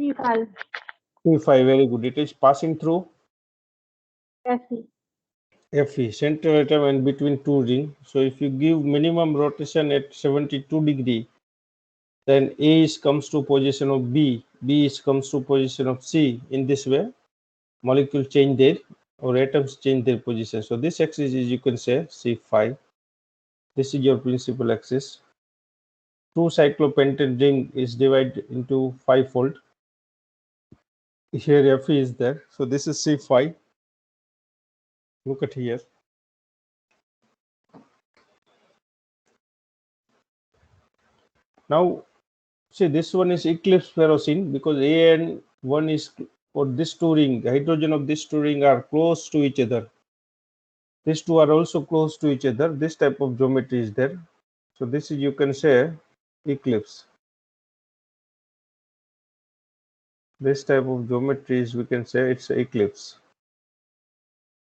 C5. C5, very good. It is passing through FE. Fe, center atom and between two rings. So if you give minimum rotation at 72 degree, then A is comes to position of B, B is comes to position of C. In this way, molecule change their or atoms change their position. So this axis is, you can say, C5. This is your principal axis. Two cyclopentane ring is divided into 5-fold. Here Fe is there. So this is C5. Look at here. Now, see, this one is eclipse ferrocene because A and 1 is, or this two ring, hydrogen of this two ring are close to each other. These two are also close to each other. This type of geometry is there. So this is, you can say, eclipse. This type of geometry is, we can say, it's eclipse.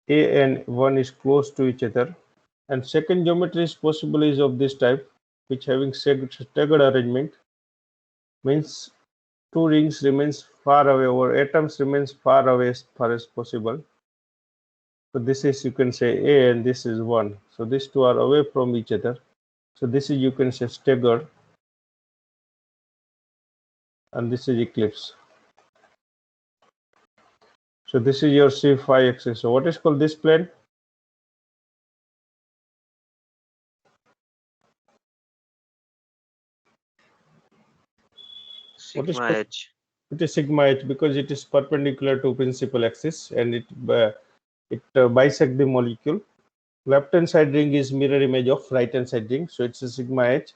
A and 1 is close to each other. And second geometry is possible is of this type, which having staggered arrangement, means two rings remains far away or atoms remains far away as far as possible. So this is, you can say, A and this is 1. So these two are away from each other. So this is, you can say, staggered, and this is eclipse. So this is your C5 axis. So what is called this plane? Sigma H. It is sigma H because it is perpendicular to principal axis and it bisect the molecule. Left hand side ring is mirror image of right hand side ring, so it's a sigma H.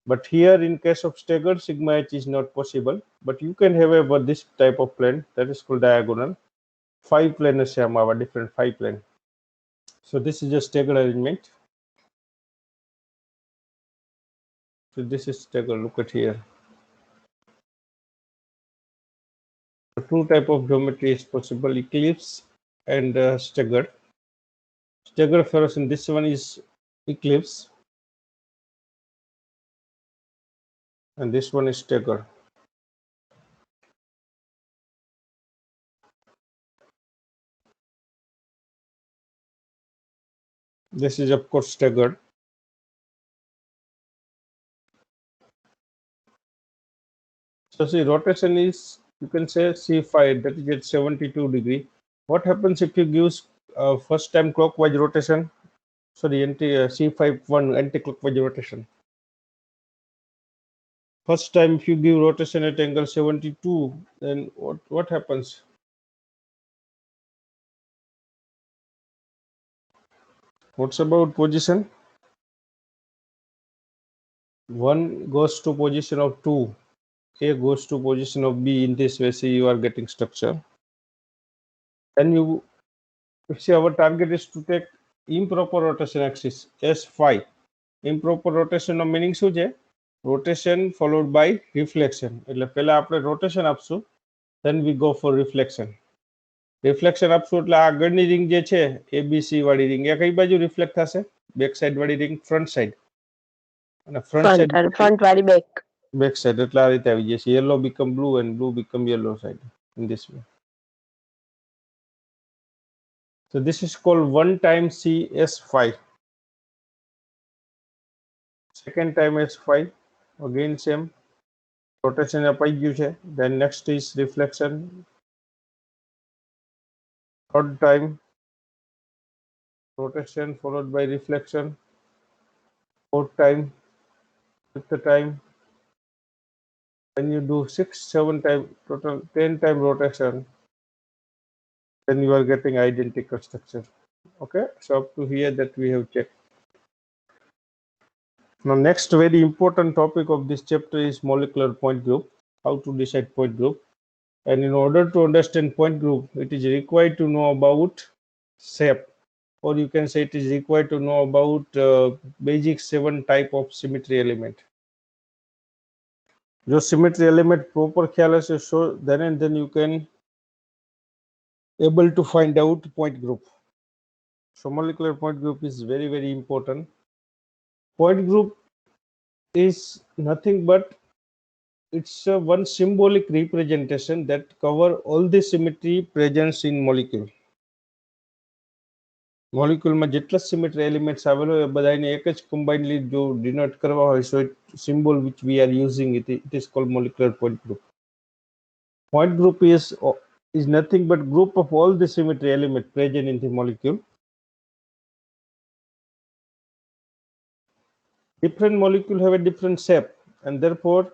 But here in case of staggered, sigma H is not possible. But you can have a this type of plane that is called diagonal. 5 planes have different 5 plane. So this is a staggered arrangement. So this is staggered. Look at here. The two type of geometry is possible: eclipse and staggered. Staggered ferrocene. This one is eclipse, and this one is staggered. This is of course staggered. So see, rotation is, you can say, C5, that is at 72 degree. What happens if you give first time clockwise rotation? Sorry, C5 one anti-clockwise rotation. First time if you give rotation at angle 72, then what happens? What's about position? 1 goes to position of 2. A goes to position of B. In this way, see, you are getting structure. And you see, our target is to take improper rotation axis S5. Improper rotation of meaning શું છે? Rotation followed by reflection. એટલે પહેલા આપણે rotation આપશું, then we go for reflection. Reflection આપશું એટલે આગળની ring જે છે ABC વાળી ring એ કઈ બાજુ reflect થશે? Back side વાળી ring front side. અને front side વાળી back side એટલે આ રીતે આવી જશે. Yellow become blue and blue become yellow side in this way. So this is called 1 time CS5. Second time S5, again same. Rotation અપાઈ ગયું છે. Then next is reflection. Third time rotation followed by reflection. Fourth time, fifth time. When you do 6, 7 time, total 10 time rotation, then you are getting identical structure. Okay, so up to here that we have checked. Now next very important topic of this chapter is molecular point group, how to decide point group. And in order to understand point group, it is required to know about shape, or you can say it is required to know about basic 7 type of symmetry element. जो symmetry element proper ख्याल है, so then and then you can able to find out point group. So molecular point group is very, very important. Point group is nothing but it's one symbolic representation that cover all the symmetry presence in molecule. મોલિક્યુલમાં જેટલા symmetry elements આવેલો હોય એ બધાને એક જ કમ્બાઇનલી જો denote કરવા હોય સો symbol which we are using it is called molecular point group. Point group is nothing but group of all the symmetry elements present in the molecule. Different molecule have a different shape and therefore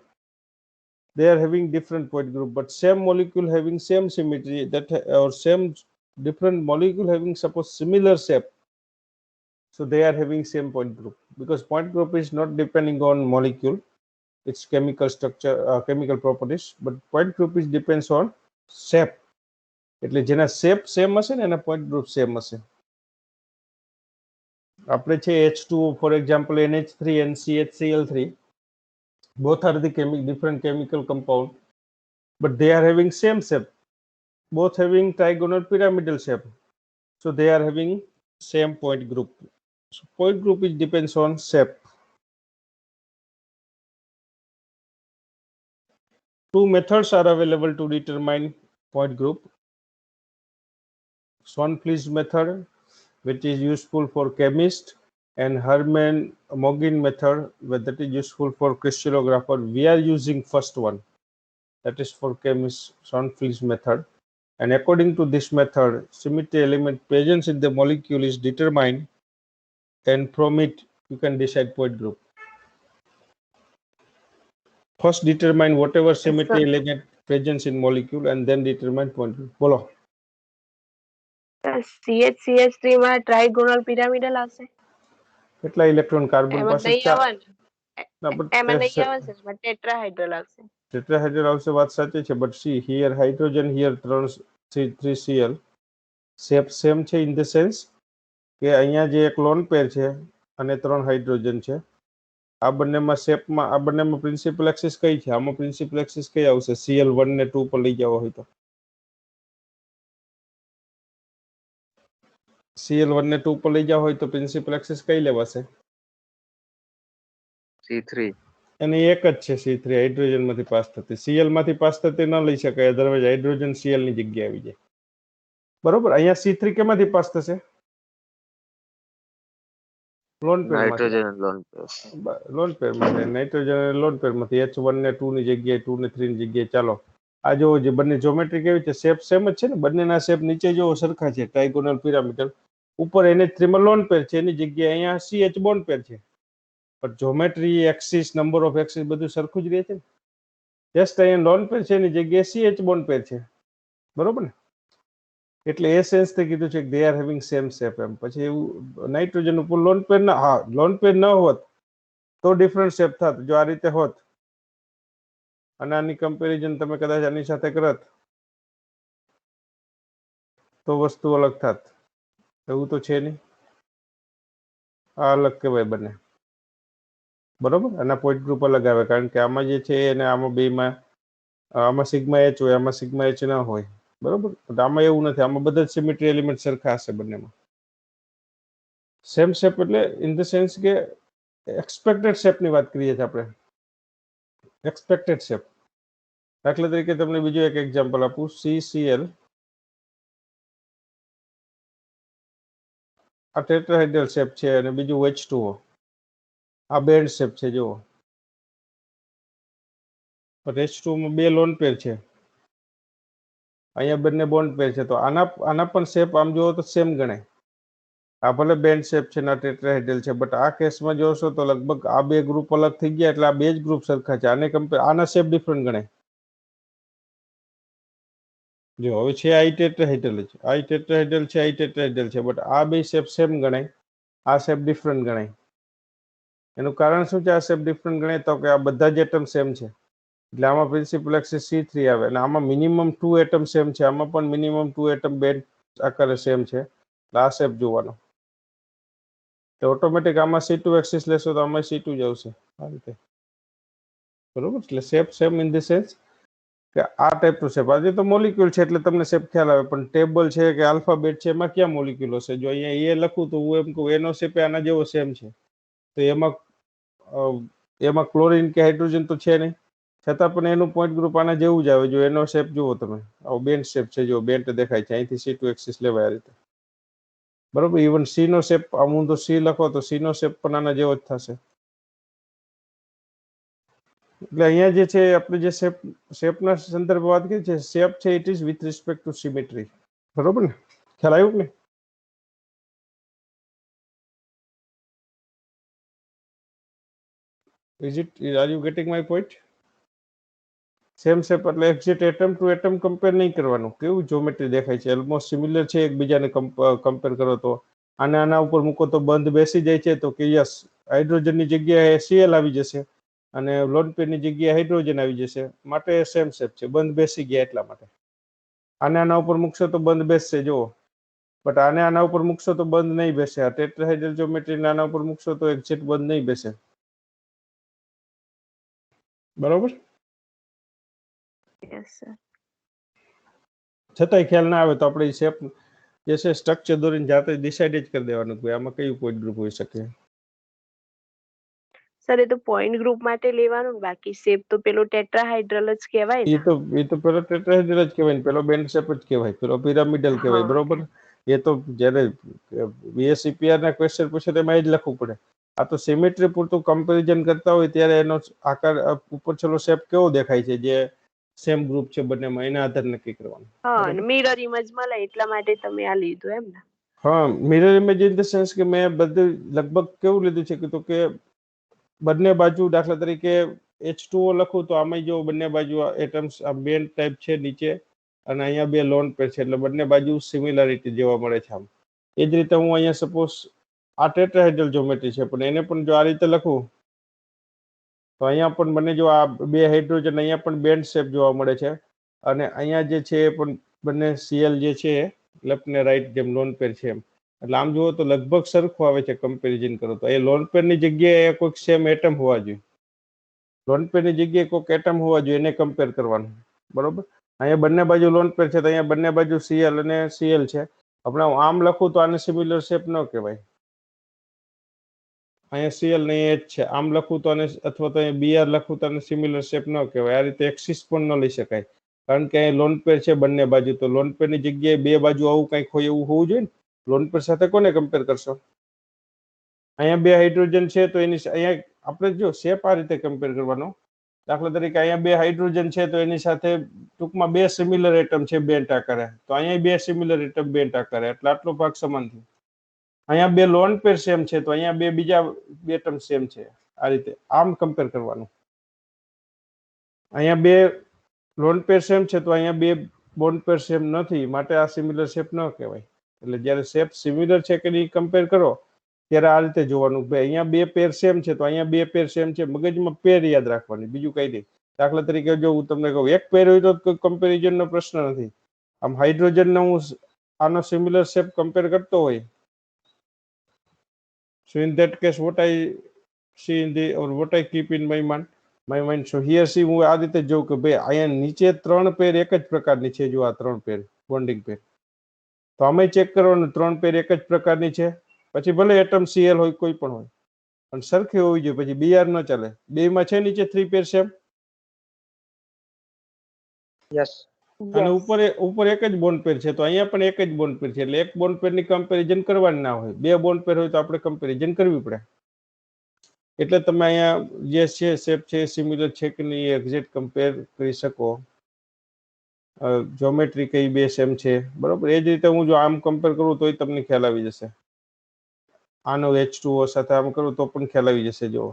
they are having different point group, but same molecule having same symmetry that or same different molecule having suppose similar shape, so they are having same point group, because point group is not depending on molecule, its chemical structure, chemical properties, but point group is depends on shape. એટલે જેના shape same હશે ને એના point group same હશે. આપણે છે H2O for example NH3 and CHCl3, both are the different chemical compound, but they are having same shape, both having trigonal pyramidal shape, so they are having same point group. So point group is depends on shape. Two methods are available to determine point group. Schwann-Flies method, which is useful for chemist, and Hermann-Mogin method, that is useful for crystallographer. We are using first one, that is for chemist, Schwann-Flies method. And according to this method, symmetry element presence in the molecule is determined, and from it you can decide point group. First determine whatever symmetry element presence in molecule and then determine point group. બોલો. CH3 માં ટ્રાઇગોનલ pyramidal આવશે. કેટલા electron carbon એમાં પાસે નહીં આવવાનું. ના but એમાં નહીં આવશે, એમાં ટેટ્રાહાઇડ્રલ આવશે. ટેટ્રાહાઇડ્રલ આવશે, વાત સાચી છે, but see here hydrogen here 3Cl shape same છે ઇન ધ સેન્સ કે અહીંયા જે એક લોન પેર છે અને 3 હાઇડ્રોજન છે, આ બંનેમાં શેપમાં આ બંનેમાં પ્રિન્સિપલ એક્સિસ કઈ છે? આમાં પ્રિન્સિપલ એક્સિસ કઈ આવશે? Cl1 ને 2 પર લઈ જવા હોય તો Cl1 ને 2 પર લઈ જવા હોય તો પ્રિન્સિપલ એક્સિસ કઈ લેવાશે? C3 અને એક જ છે C3 હાઇડ્રોજન માંથી પાસ થતી, Cl માંથી પાસ થતી ન લઈ શકાય, અધરવાઇઝ હાઇડ્રોજન Cl ની જગ્યાએ આવી જાય. બરોબર, અહીંયા C3 કેમાંથી પાસ થશે? લોન પેર માંથી. લોન પેર માંથી નાઇટ્રોજન અને લોન પેર માંથી H1 ને 2 ની જગ્યાએ 2 ને 3 ની જગ્યાએ. ચાલો આ જો જે બંને જ્યોમેટ્રી કેવી છે? શેપ સેમ જ છે ને, બંનેના શેપ નીચે જો સરખા છે, ટ્રાઇગોનલ પિરામિડલ. ઉપર NH3 માં લોન પેર છે, એની જગ્યાએ અહીંયા CH બોન્ડ પેર છે, પણ geometry axis number of axis બધું સરખું જ રહે છે ને. જસ્ટ અહીંયા લોન પેર છે, એની જગ્યાએ CH બોન્ડ પેર છે, બરોબર ને? એટલે એ સેન્સ થી કીધું છે કે they are having same shape. એમ પછી એવું નાઇટ્રોજન ઉપર લોન પેર ના, હા લોન પેર ન હોત તો ડિફરન્ટ શેપ થાત. જો આ રીતે હોત અને આની કમ્પેરિઝન તમે કદાચ આની સાથે કરત તો વસ્તુ અલગ થાત. એવું તો છે નહીં, આ અલગ કહેવાય બંને, બરોબર. આના પોઈન્ટ ગ્રુપ અલગ આવે કારણ કે આમાં જે છે અને આમાં બેમાં આમાં સિગ્મા H હોય, આમાં સિગ્મા H ના હોય, બરોબર. આમાં એવું નથી, આમાં બધા જ સિમેટ્રી એલિમેન્ટ સરખા હશે બંનેમાં. સેમ શેપ એટલે ઇન ધ સેન્સ કે એક્સપેક્ટેડ શેપની વાત કરીએ છીએ આપણે, એક્સપેક્ટેડ શેપ. દાખલા તરીકે તમને બીજું એક એક્ઝામ્પલ આપું. CCl આ ટેટ્રાહાઇડ્રલ શેપ છે અને બીજું H2O આ બેન્ડ શેપ છે. જુઓ H2O માં બે લોન પેર છે, અહીંયા બંને બોન્ડ પેર છે, તો આના પણ શેપ આમ જુઓ તો સેમ ગણાય. આ ભલે બેન્ડ શેપ છે ના ટેટ્રાહાઇડ્રલ છે, બટ આ કેસમાં જોશો તો લગભગ આ બે ગ્રુપ અલગ થઈ ગયા, એટલે આ બે જ ગ્રુપ સરખા છે. આને કમ્પેર આના શેપ ડિફરન્ટ ગણાય. જો હવે છે આઈ ટેટ્રાહાઇડ્રલ છે, આઈ ટેટ્રાહાઇડ્રલ છે, આઈ ટેટ્રાહાઇડ્રલ છે, બટ આ બે શેપ સેમ ગણાય, આ શેપ ડિફરન્ટ ગણાય. એનું કારણ શું છે આ શેપ ડિફરન્ટ ગણાય? તો કે આ બધા જ એટમ સેમ છે, એટલે આમાં પ્રિન્સિપલ એક્સિસ C3 આવે અને આમાં મિનિમમ 2 એટમ સેમ છે, આમાં પણ મિનિમમ 2 એટમ બેન્ડ આકારે સેમ છે. આ શેપ જોવાનો તો ઓટોમેટિક આમાં C2 એક્સિસ લેશો તો આમાં C2 જ આવશે, આ રીતે, બરોબર. એટલે shape same in the sense કે આ ટાઈપનું શેપ. આજે તો મોલિક્યુલ છે એટલે તમને શેપ ખ્યાલ આવે, પણ ટેબલ છે કે આલ્ફાબેટ છે એમાં ક્યાં મોલિક્યુલ હશે? જો અહીંયા એ લખું તો હું એમ કહું એનો શેપ આના જેવો સેમ છે, તો એમાં ક્લોરીન કે હાઇડ્રોજન તો છે નહીં, છતાં પણ એનું પોઈન્ટ ગ્રુપ આના જેવું જ આવે. જો એનો શેપ જુઓ તમે, આવો બેન્ટ શેપ છે, જો બેન્ટ દેખાય છે, અહીંથી C2 એક્સિસ લેવાય આ રીતે, બરોબર. ઇવન C નો શેપ, આમ તો C લખો તો C નો શેપ પણ આના જેવો જ થશે. એટલે અહીંયા જે છે આપણે જે શેપના સંદર્ભ વાત કરી છે, શેપ છે it is with respect to symmetry, બરોબર ને? ખ્યાલ આવ્યું ને? Are you getting my point? Same shape એટલે exact atom to atom compare નહીં કરવાનું. કેવું જ્યોમેટ્રી દેખાય છે, ઓલમોસ્ટ સિમિલર છે એકબીજાને કમ્પેર કરો તો. આના ઉપર મૂકો તો બંધ બેસી જાય છે, તો કે યસ, હાઇડ્રોજનની જગ્યાએ Cl આવી જશે અને લોન પેરની જગ્યાએ હાઇડ્રોજન આવી જશે, માટે સેમ શેપ છે, બંધ બેસી ગયા એટલા માટે. આના ઉપર મૂકશો તો બંધ બેસશે, જુઓ. બટ આના ઉપર મૂકશો તો બંધ નહીં બેસે. આ ટેટ્રાહેડ્રલ જ્યોમેટ્રી આના ઉપર મૂકશો તો એક્ઝેક્ટ બંધ નહીં બેસે, બરોબર. Yes sir. છતાંય ખ્યાલ ના આવે તો આપણે શેપ જે છે સ્ટ્રક્ચર દોરીને જાતે ડિસાઇડ જ કરી દેવાનું કે આમાં કયું પોઈન્ટ ગ્રુપ હોઈ શકે. સર એ તો પોઈન્ટ ગ્રુપ માટે લેવાનું, બાકી શેપ તો પેલો ટેટ્રાહાઇડ્રલ જ કહેવાય ને. એ તો પેલો ટેટ્રાહેડ્રલ જ કહેવાય ને, પેલો બેન્ડ શેપ જ કહેવાય, પેલો પિરામિડલ કહેવાય, બરોબર. એ તો જ્યારે BSCPR ના ક્વેશ્ચન પૂછે તેમાં એ જ લખવું પડે. આ તો સિમેટ્રી પૂરતું કમ્પેરિઝન કરતા હોય ત્યારે એનો આકાર ઉપર છેલ્લો શેપ કેવો દેખાય છે, જે સેમ ગ્રુપ છે બંનેમાં, એના આધારે નક્કી કરવાનું. હા, મિરર ઇમેજ મળે એટલા માટે તમે આ લીધું એમ ને? હા, mirror image in the sense કે મેં બધું લગભગ કેવું લીધું છે કે બંને બાજુ, દાખલા તરીકે H2O લખું તો આમાં જો બંને બાજુ એટમ્સ આ બેન્ડ ટાઈપ છે નીચે, અને અહીંયા બે લોન પેર છે, એટલે બંને બાજુ સિમિલારિટી જોવા મળે છે આમ. એ જ રીતે હું અહીંયા સપોઝ આ ટેટ્રાહેડ્રલ જ્યોમેટ્રી છે, પણ એને પણ જો આ રીતે લખું તો અહીંયા પણ મને જો આ બે હાઇડ્રોજન અહીંયા પણ બેન્ડ શેપ જોવા મળે છે, અને અહીંયા જે છે એ પણ બંને Cl જે છે લેફ્ટ ને રાઈટ જેમ લોન પેર છે એમ, એટલે આમ જુઓ તો લગભગ સરખું આવે છે કમ્પેરિઝન કરો તો. એ લોન પેરની જગ્યાએ કોઈક સેમ એટમ હોવા જોઈએ, લોન પેરની જગ્યાએ કોઈક એટમ હોવા જોઈએ, એને કમ્પેર કરવાનું, બરોબર. અહીંયા બંને બાજુ લોન પેર છે તો અહીંયા બંને બાજુ Cl અને Cl છે. આપણે આમ લખું તો આને સિમિલર શેપ ન કહેવાય, અહીંયા Cl ને H છે, આમ લખું તો આને, અથવા તો અહીંયા Br લખું તો આને સિમિલર શેપ ન કહેવાય. આ રીતે એક્સિસ પણ ન લઈ શકાય, કારણ કે અહીં લોન પેર છે બંને બાજુ, તો લોન પેરની જગ્યાએ બે બાજુ આવું કંઈક હોય એવું હોવું જોઈએ ને. લોન પેર સાથે કોને કમ્પેર કરશો? અહીંયા બે હાઇડ્રોજન છે તો એની અહીંયા આપણે જો શેપ આ રીતે કમ્પેર કરવાનો. દાખલા તરીકે અહીંયા બે હાઇડ્રોજન છે તો એની સાથે ટૂંકમાં બે સિમિલર એટમ છે બેન્ટ આકારે, તો અહીંયા બે સિમિલર એટમ બેન્ટ આકારે, એટલે આટલો ભાગ સમાન થયો. અહીંયા બે લોન પેર સેમ છે તો અહીંયા બે બીજા બે એટમ સેમ છે, આ રીતે આમ કમ્પેર કરવાનું. અહીંયા બે લોન પેર સેમ છે તો અહીંયા બે બોન્ડ પેર સેમ નથી, માટે આ સિમિલર શેપ ન કહેવાય. એટલે જ્યારે શેપ સિમિલર છે કે નહીં કમ્પેર કરો ત્યારે આ રીતે જોવાનું, ભાઈ અહીંયા બે પેર સેમ છે તો અહીંયા બે પેર સેમ છે. મગજમાં પેર યાદ રાખવાની, બીજું કઈ નહીં. દાખલા તરીકે જો હું તમને કહું એક પેર હોય તો કોઈ કમ્પેરિઝનનો પ્રશ્ન નથી. આમ હાઇડ્રોજનનો હું આનો સિમિલર શેપ કમ્પેર કરતો હોય, so in that case what I see in the, or what I keep in my mind, so here see હું આ રીતે જોઉં કે ભાઈ અહીંયા નીચે ત્રણ પેર એક જ પ્રકારની છે, જો આ ત્રણ પેર બોન્ડિંગ પેર, તો અમે ચેક કરવાનું ત્રણ પેર એક જ પ્રકારની છે, પછી ભલે એટમ Cl હોય કોઈ પણ હોય, પણ સરખી હોવી જોઈએ, પછી Br ન ચાલે. બે માં છે નીચે થ્રી પેર સેમ, યસ, અને ઉપર એક જ બોન્ડ પેર છે, તો અહીંયા પણ એક જ બોન્ડ પેર છે, એટલે એક બોન્ડ પેરની કમ્પેરિઝન કરવાની ના હોય. બે બોન્ડ પેર હોય તો આપણે કમ્પેરિઝન કરવી પડે. એટલે તમે અહીંયા જે છે શેપ છે સિમિલર છે કે નહીં એક્ઝેક્ટ કમ્પેર કરી શકો. જ્યોમેટ્રી કઈ બે સેમ છે, બરોબર. એ જ રીતે હું જો આમ કમ્પેર કરું તોય તમને ખ્યાલ આવી જશે. આનો H2O સાથે આમ કરું તો પણ ખ્યાલ આવી જશે. જો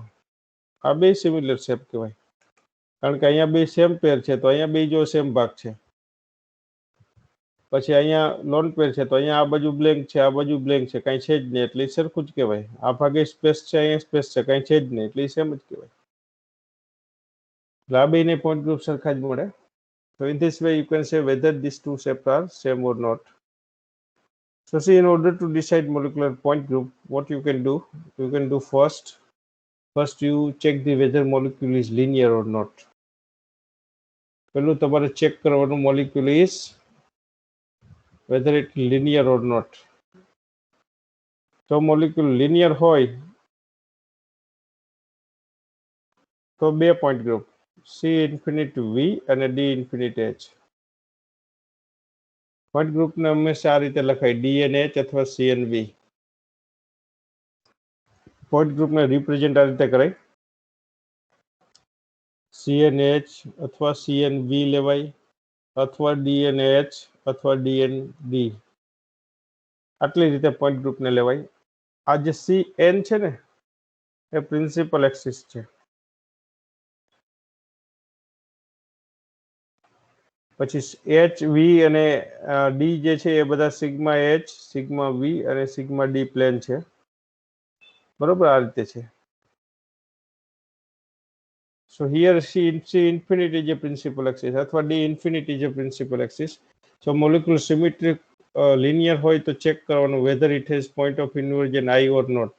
આ બે સિમિલર શેપ કહેવાય, કારણ કે અહીંયા બે સેમ પેર છે તો અહીંયા બે જો સેમ ભાગ છે. પછી અહીંયા લોન પેર છે તો અહીંયા આ બાજુ બ્લેન્ક છે, આ બાજુ બ્લેન્ક છે, કાંઈ છે જ નહીં, એટલે સરખું જ કહેવાય. આ ભાગે સ્પેસ છે, અહીંયા સ્પેસ છે, કાંઈ છે જ નહીં, એટલે સેમ જ કહેવાય. એટલે આ બેને પોઈન્ટ ગ્રુપ સરખા જ મળે. So in this way you can say whether these two shapes are same or not. So see, in order to decide molecular point group, what you can do first you check the whether molecule is linear or not. પેલું તમારે check કરવાનું molecule is whether it linear or not. તો molecule linear હોય તો બે point group, C infinite V અને D infinite H. Point ગ્રુપને હંમેશા આ રીતે લખાય DNH અથવા CNV. પોઈન્ટ ગ્રુપને રિપ્રેઝેન્ટ આ રીતે કરાય CNH અથવા CNV લેવાય અથવા DNH અથવા DND. આટલી રીતે પોઈન્ટ ગ્રુપને લેવાય. આ જે CN છે ને એ પ્રિન્સિપલ એક્સિસ છે. પછી એચ વી અને ડી જે છે એ બધા સિગ્મા એચ સિગ્મા વી અને સિગ્મા ડી પ્લેન છે. બરોબર, આ રીતે છે. So here C infinity is a principal axis અથવા D infinity is a principal axis. So molecular symmetry linear હોય તો ચેક કરવાનું whether it has point of inversion I or not.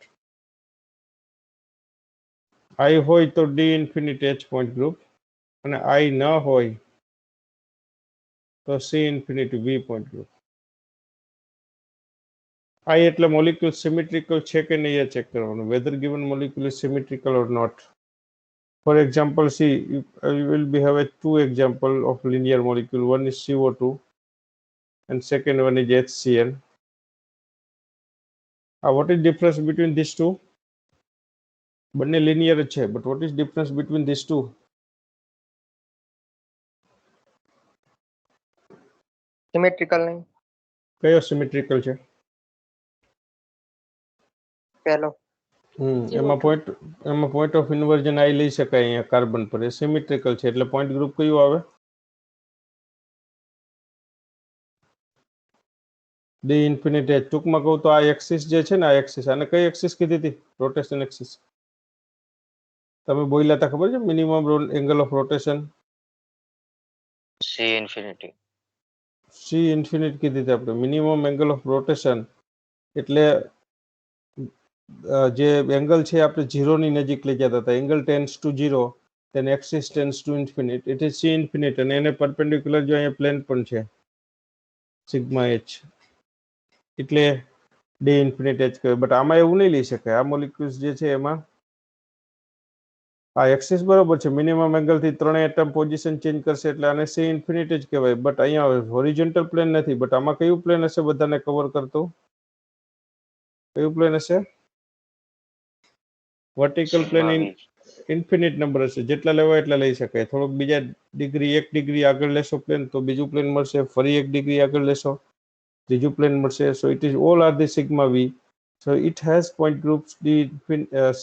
I હોય તો D infinite H point group અને I ન હોય તો C infinity V point group. I એટલે molecule symmetrical છે કે નહીં એ ચેક કરવાનું whether given molecule is symmetrical or not. For example, see, you will be have a two example of linear molecule. One is CO2 and second one is HCl. What is difference between these two? બંને linear છે, but what is difference between these two? Symmetrical નહીં. કયો symmetrical છે? પહેલો. એમાં point of inversion I લઈ શકાય અહીંયા કાર્બન પર. એ symmetrical છે એટલે point group કયું આવે? D infinite H. ટૂંકમાં કહું તો આ એક્સિસ જે છે ને આ એક્સિસ આને કઈ એક્સિસ કીધી હતી? Rotation axis. તમે બોલ્યા હતા ખબર છે minimum angle of rotation? C infinity. C infinite કીધી હતી આપણે. મિનિમમ એંગલ ઓફ રોટેશન એટલે જે એંગલ છે આપણે 0 ની નજીક લઈ જતા હતા. Angle tends to 0 then axis tends to infinite. It is C infinite અને એને perpendicular જો અહીંયા પ્લેન પણ છે સિગ્મા h એટલે D infinite h કહેવાય. બટ આમાં એવું નહીં લઈ શકાય. આ મોલિક્યુલ્સ જે છે એમાં આ એક્સિસ બરોબર છે, મિનિમમ એંગલ થી ત્રણેય એટમ પોઝિશન ચેન્જ કરશે એટલે આને C infinite જ કહેવાય. બટ અહીંયા હોરિઝોન્ટલ પ્લેન નથી. બટ આમાં કયું પ્લેન હશે બધાને કવર કરતું? કયું પ્લેન હશે? વર્ટિકલ પ્લેન ઇન્ફિનિટ નંબર હશે. જેટલા લેવા એટલા લઈ શકાય. થોડોક બીજા ડિગ્રી 1 ડિગ્રી આગળ લેશો પ્લેન તો બીજું પ્લેન મળશે. ફરી 1 ડિગ્રી આગળ લેશો ત્રીજું પ્લેન મળશે. So it is all are the sigma v. So it has point groups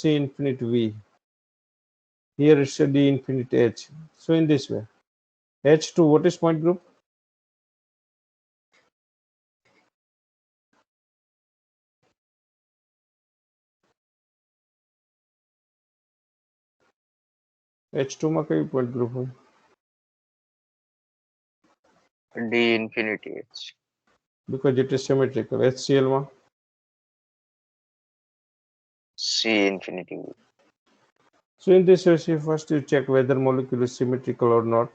C infinite V. Here it's a D infinite H. So in this way, H2, what is point group? H2 માં કયું point group હોય? D infinity h. Because it is symmetrical. HCl માં C infinity v. so in this way, first you check whether molecule is symmetrical or not.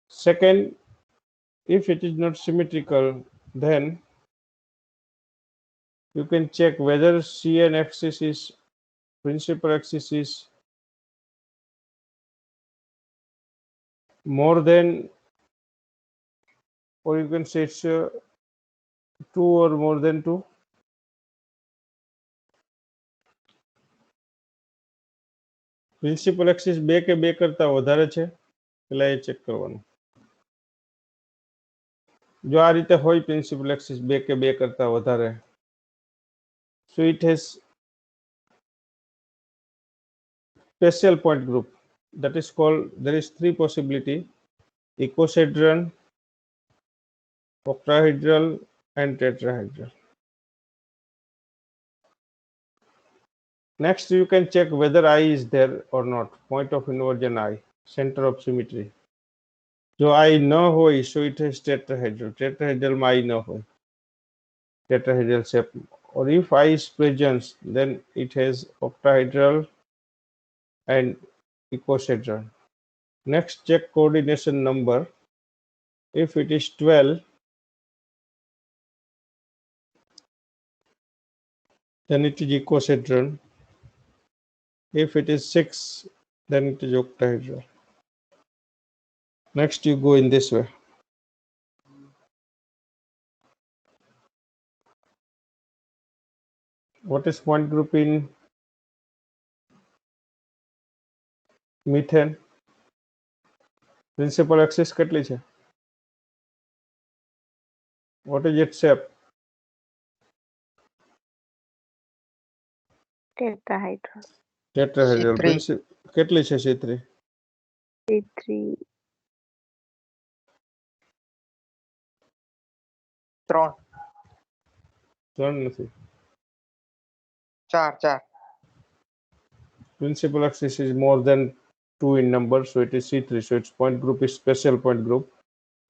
Second, if it is not symmetrical, then you can check whether CN axis is principal axis is more than, or you can say it's 2 or more than 2. Principal axis 2 કે 2 કરતા વધારે છે પેલા એ check કરવાનું. જો આ રીતે હોય પ્રિન્સિપલ એક્સિસ 2 કે 2 કરતા વધારે, so it has special point group that is called, there is 3 possibility: icosahedron, octahedral and tetrahedral. Next you can check whether I is there or not. Point of inversion I, center of symmetry. જો I ન હોય so it has tetrahedral. Tetrahedral માં I ન હોય, tetrahedral shape. Or if I is present then it has octahedral and icosahedral. Next check coordination number. If it is 12 then it is icosahedral. If it is 6 then it is octahedral. Next, you go in this way. What is point group in methane? Principal axis કેટલી છે? What is its shape? tetrahedral. Tetrahedral. C3. કેટલી છે C3? C3 3 ત્રણ નથી. 4 Principal axis is more than 2 in number, so it is C3. So its point group is special point group.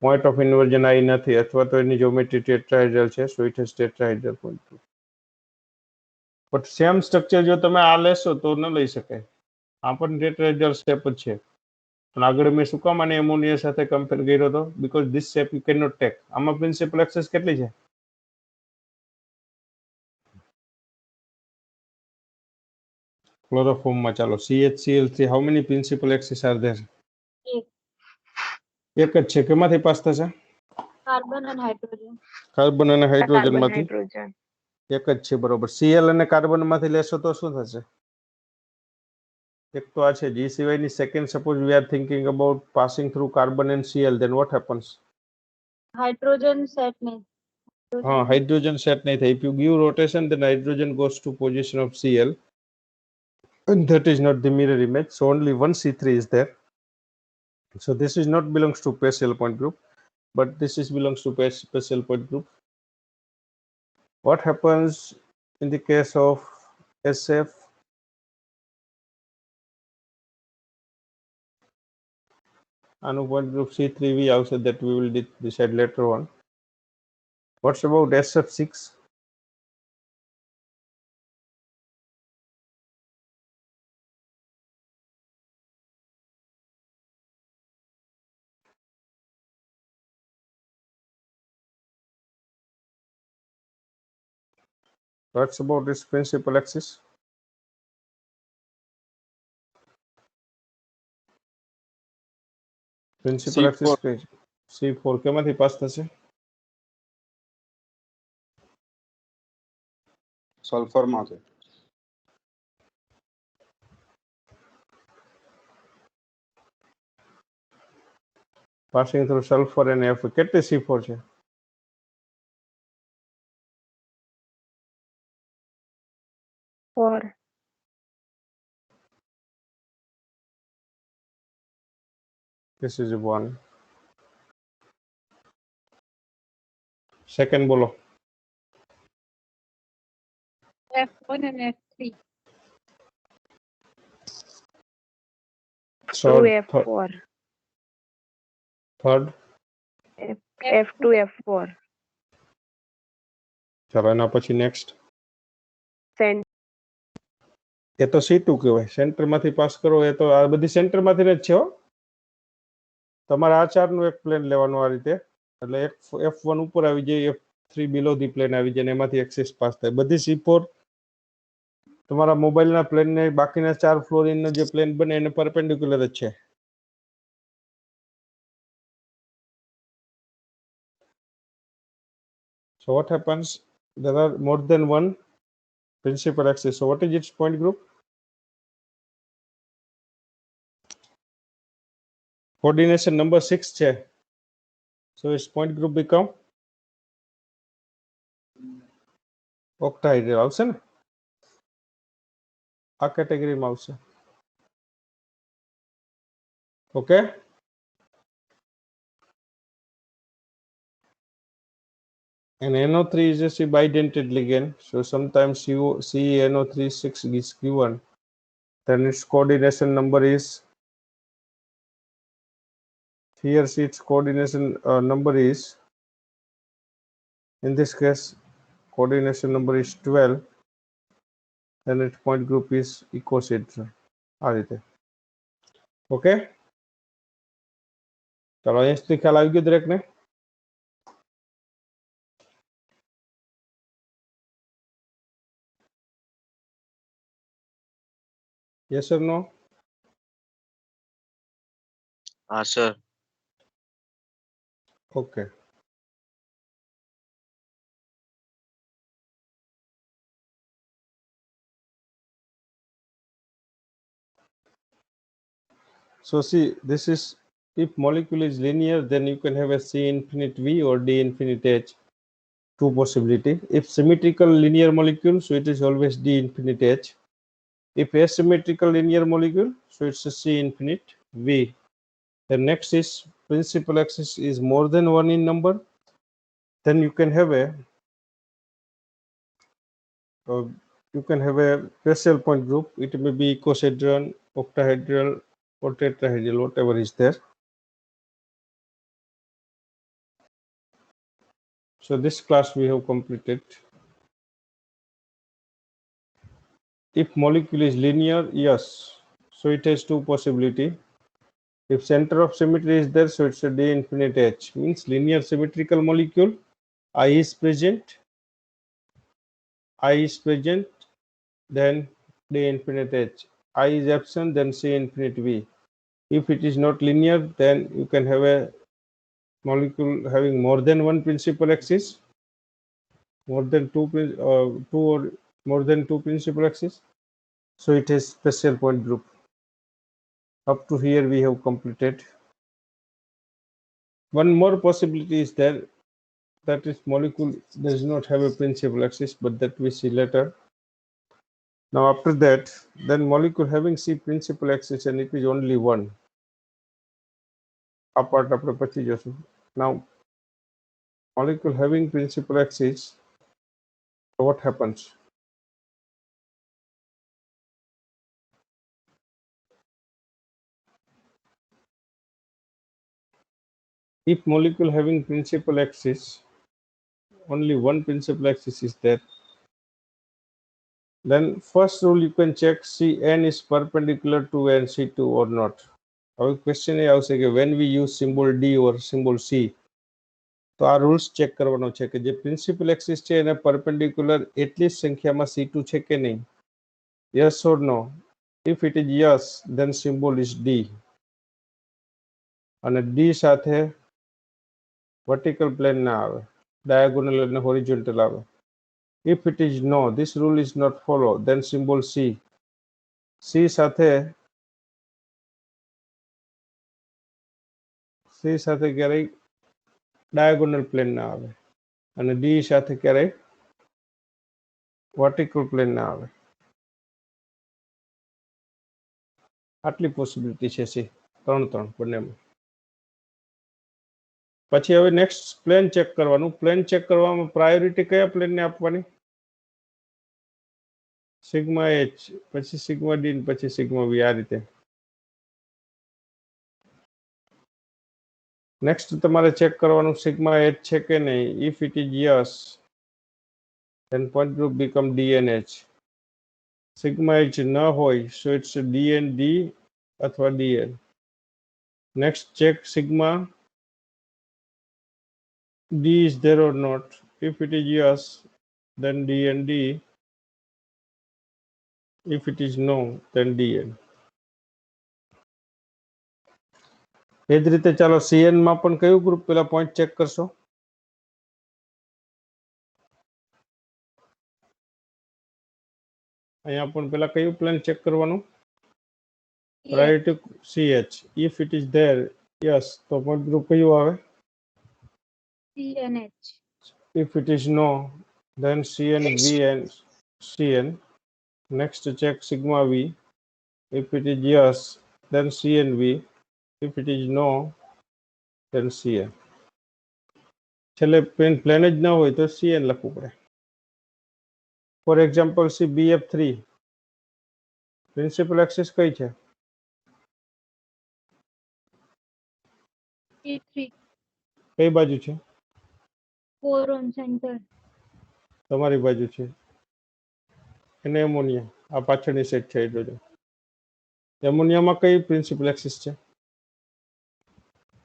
Point of inversion I નથી અથવા તો એની geometry tetrahedral છે, so it has tetrahedral point group. But same structure જો તમે આ લેશો તો ન લઈ શકાય. આ પણ tetrahedral shape જ છે. પણ આગળ મેં શું કામ આને એમોનિયા સાથે કમ્પેર કર્યો હતો? Because this shape you cannot take. આમાં principal axis કેટલી છે? Chloroform માં ચાલો CHCl3, how many principal axis are there? એક જ છે. કેમાંથી પાસ થશે? કાર્બન અને હાઇડ્રોજન. કાર્બન અને હાઇડ્રોજન કાર્બન માંથી હાઇડ્રોજન એક જ છે, બરોબર. Cl અને કાર્બન માંથી લેશો તો શું થશે? એક તો આ છે. G સિવાયની second, suppose we are thinking about passing through carbon and Cl, then what happens? Hydrogen set નહીં. હા, હાઇડ્રોજન સેટ નહીં થાય. If you give rotation, then hydrogen goes to position of Cl, and that is not the mirror image. So only one C3 is there. So this is not belongs to special point group, but this is belongs to special point group. What happens in the case of SF? Anu point group C3V also, that we will decide later on. What's about SF6? What's about its principal axis? Principal C4. axis કઈ છે? C4 કેમાંથી pass થશે? Sulphur માંથી. Passing through sulfur and F. કેટલી C4 છે? 4 This is 1. Second બોલો. F1 and F3. Third, F4 third. F2 F4 ચાલો એના પછી નેક્સ્ટ. સેન્ટ એ તો C2 કહેવાય. સેન્ટર માંથી પાસ કરો એ તો આ બધી સેન્ટર માંથી જ છે હો. તમારે આ ચારનું એક પ્લેન લેવાનું આ રીતે, એટલે એક F1 ઉપર આવી જાય, F3 બિલો ધી પ્લેન આવી જાય, એમાંથી એક્સિસ પાસ થાય. બધી C4 તમારા મોબાઈલના પ્લેનને બાકીના 4 ફ્લોરિનનો જે પ્લેન બને એને પરપેન્ડિક્યુલર જ છે. So what happens? There are more than one principal axis. So what is its point group? Coordination number 6 છે. So its point group become octahedral આવશે ને? આ કેટેગરીમાં આવશે. Okay? And NO3 is a bidentate ligand. So sometimes CNO36 is given. Then its coordination number is, here its coordination number is, in this case coordination number is 12. Then its point group is ecosahedral. આ રીતે. Okay, ચાલો અહીંથી ખ્યાલ આવી ગયો દરેકને? Yes or no? sir. Okay. So see, this is, if molecule is linear, then you can have a C infinite V or D infinite H, two possibility. If symmetrical linear molecule, so it is always D infinite H. If asymmetrical linear molecule, so it's a C infinite V. The next is principal axis is more than one in number, then you can have a special point group. It may be icosahedral, octahedral, or tetrahedral, whatever is there. So this class we have completed. If molecule is linear, yes, so it has two possibility. If center of symmetry is there, so it's a D infinite H, means linear symmetrical molecule. I is present, then D infinite H. I is absent, then C infinite V. If it is not linear, then you can have a molecule having more than one principal axis, more than two or more than two principal axis. So it has special point group. Up to here we have completed. One more possibility is there, that is molecule does not have a principal axis, but that we see later. Now after that, then molecule having C principal axis and it is only one. Apart આપણે પછી જોશું. Now molecule having principal axis, what happens? If molecule having principal axis, only one principal axis is there, then first rule you can check Cn is perpendicular to NC2 or not. Our question એ આવશે કે when we use symbol D or symbol C, તો આ rules check કરવાનો છે કે જે principal axis છે એને પરપેન્ડિક્યુલર એટલી જ સંખ્યામાં C2 છે કે નહીં. Yes or no? If it is yes, then symbol is D. અને D સાથે vertical plane ના આવે, diagonal અને horizontal આવે. If it is no, this rule is not followed, then symbol C. C સાથે ક્યારેય diagonal plane ના આવે અને D સાથે ક્યારેય vertical plane ના આવે. આટલી પોસિબિલિટી છે સી ત્રણ બંનેમાં. પછી હવે નેક્સ્ટ પ્લેન ચેક કરવાનું. પ્લેન ચેક કરવામાં પ્રાયોરિટી કયા પ્લેનને આપવાની? સિગ્મા એચ, પછી સિગ્મા ડી, પછી સિગ્મા વી, આ રીતે. નેક્સ્ટ તમારે ચેક કરવાનું સિગ્મા એચ છે કે નહીં. If it is yes, then point group become DNH. Sigma H ન હોય, so it's DND અથવા DN. Next check sigma D is there or not. If it is yes, then DND. If it is no, then DN. એ જ રીતે ચાલો CN માં પણ કયું group પેલા પોઈન્ટ ચેક કરશો? અહીંયા પણ પેલા કયું પ્લેન ચેક કરવાનું? Priority CH. If it is there, yes, તો પોઈન્ટ ગ્રુપ કયું આવે? CNH. If it is no, then CNV and CN. Next check sigma V. If it is yes, then CNV. If it is no, then CN. છેલ્લે plane જ ના હોય તો CN લખવું પડે. For example C BF3 principal axis કઈ છે? C3. કઈ બાજુ છે? 4 on center. તમારી બાજુ છે. એને એમોનિયા, આ પાછળની સાઈડ છે હાઇડ્રોજન. એમોનિયામાં કઈ પ્રિન્સિપલ એક્સિસ છે?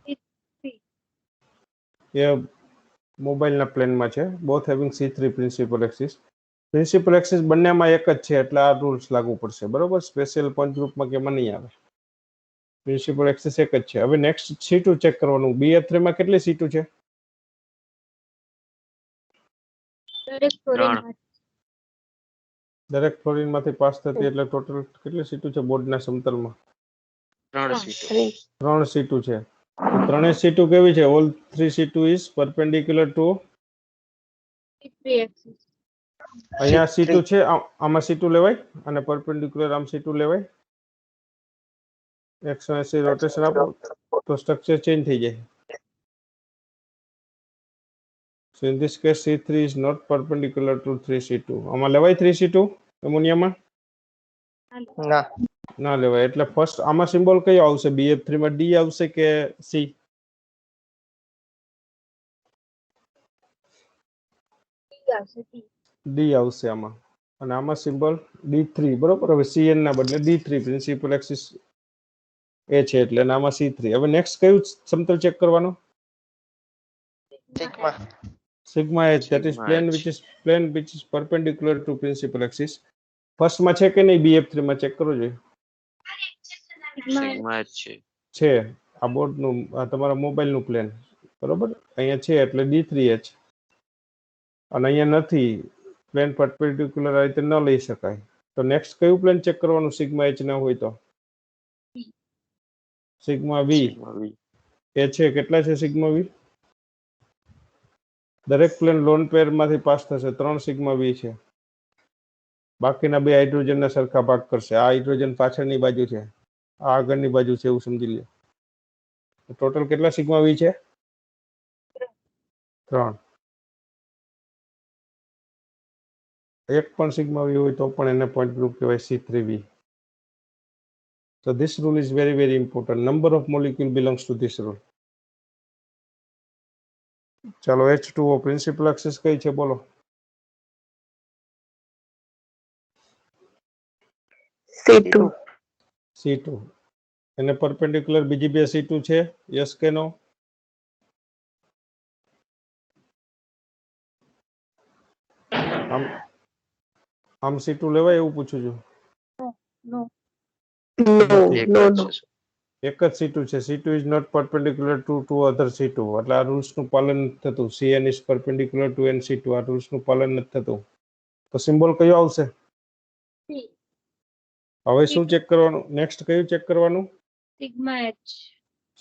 C3. એ મોબાઈલના પ્લેનમાં છે. Both having C3 principal axis. Principal axis બંનેમાં એક જ છે એટલે આ રૂલ્સ લાગુ પડશે. બરોબર, સ્પેશિયલ પોઈન્ટ ગ્રુપમાં કે એમાં નહીં આવે. પ્રિન્સિપલ એક્સિસ એક જ છે. હવે નેક્સ્ટ C2 ચેક કરવાનું. BF3 માં કેટલી C2 છે? દરેક ફ્લોરિન દરેક ફ્લોરિન માંથી પાસ થતી એટલે ટોટલ કેટલી સીટું છે બોર્ડના સમતલમાં? 3 સીટો. 3 સીટું છે. તો ત્રણેય સીટું કેવી છે? ઓલ 3 સીટું ઇઝ પરપેન્ડિક્યુલર ટુ એક્સિસ. અહીંયા સીટું છે, આમાં સીટું લેવાય અને પરપેન્ડિક્યુલર આમ સીટું લેવાય. 180 રોટેશન આપો તો સ્ટ્રક્ચર ચેન્જ થઈ જાય. So in this case C3 is not perpendicular to 3C2. આમાં લેવાય 3C2 એમોનિયામાં? ના. ના લેવાય. એટલે ફર્સ્ટ આમાં સિમ્બોલ કયો આવશે? BF3 માં D આવશે કે C? D આવશે આમાં. અને આમાં સિમ્બોલ D3 બરોબર. હવે CN ના બદલે D3 પ્રિન્સિપલ એક્સિસ એ છે એટલે આમાં C3. હવે નેક્સ્ટ કયું સમતલ ચેક કરવાનું? Sigma. Sigma H, that is Sigma plane H. which is perpendicular to principal axis. First માં છે કે નહીં? BF3 માં ચેક કરો જોઈએ. સિગ્મા જ છે. છે. આ બોર્ડનું આ તમારા મોબાઈલનું પ્લેન બરોબર. અહીંયા છે એટલે D3H અને અહીંયા નથી. પ્લેન પરપેન્ડિક્યુલર આ રીતે ન લઈ શકાય. તો નેક્સ્ટ કયું પ્લેન ચેક કરવાનું? સિગ્મા H ના હોય તો સિગ્મા V સિગ્મા V. એ છે. કેટલા છે સિગ્મા V? દરેક પ્લેન લોન પેર માંથી પાસ થશે. 3 સિગ્મા V છે. બાકીના બે હાઇડ્રોજનના સરખા ભાગ કરશે. આ હાઇડ્રોજન પાછળની બાજુ છે, આ આગળની બાજુ છે, એવું સમજી લો. ટોટલ કેટલા સિગ્મા V છે? 3. એક પણ સિગ્મા V હોય તો પણ એને પોઈન્ટ ગ્રુપ કહેવાય C3V. So this rule is very very important. Number of molecule belongs to this rule. ચાલો H2O પ્રિન્સિપલ એક્સિસ કઈ છે બોલો? C2. C2. એને પરપેન્ડિક્યુલર બીજી બે C2 છે? યસ કે નો? આમ C2 લેવાય એવું પૂછું છું. No, એક no, જ no. છે. એક જ C2 છે. C2 is not perpendicular to other C2. એટલે આ રૂલ્સ નું પાલન નથી થતું. Cn is perpendicular to NC2. આ રૂલ્સ નું પાલન નથી થતું. તો સિમ્બોલ કયો આવશે? હવે શું ચેક કરવાનું? નેક્સ્ટ કયું ચેક કરવાનું? Sigma H.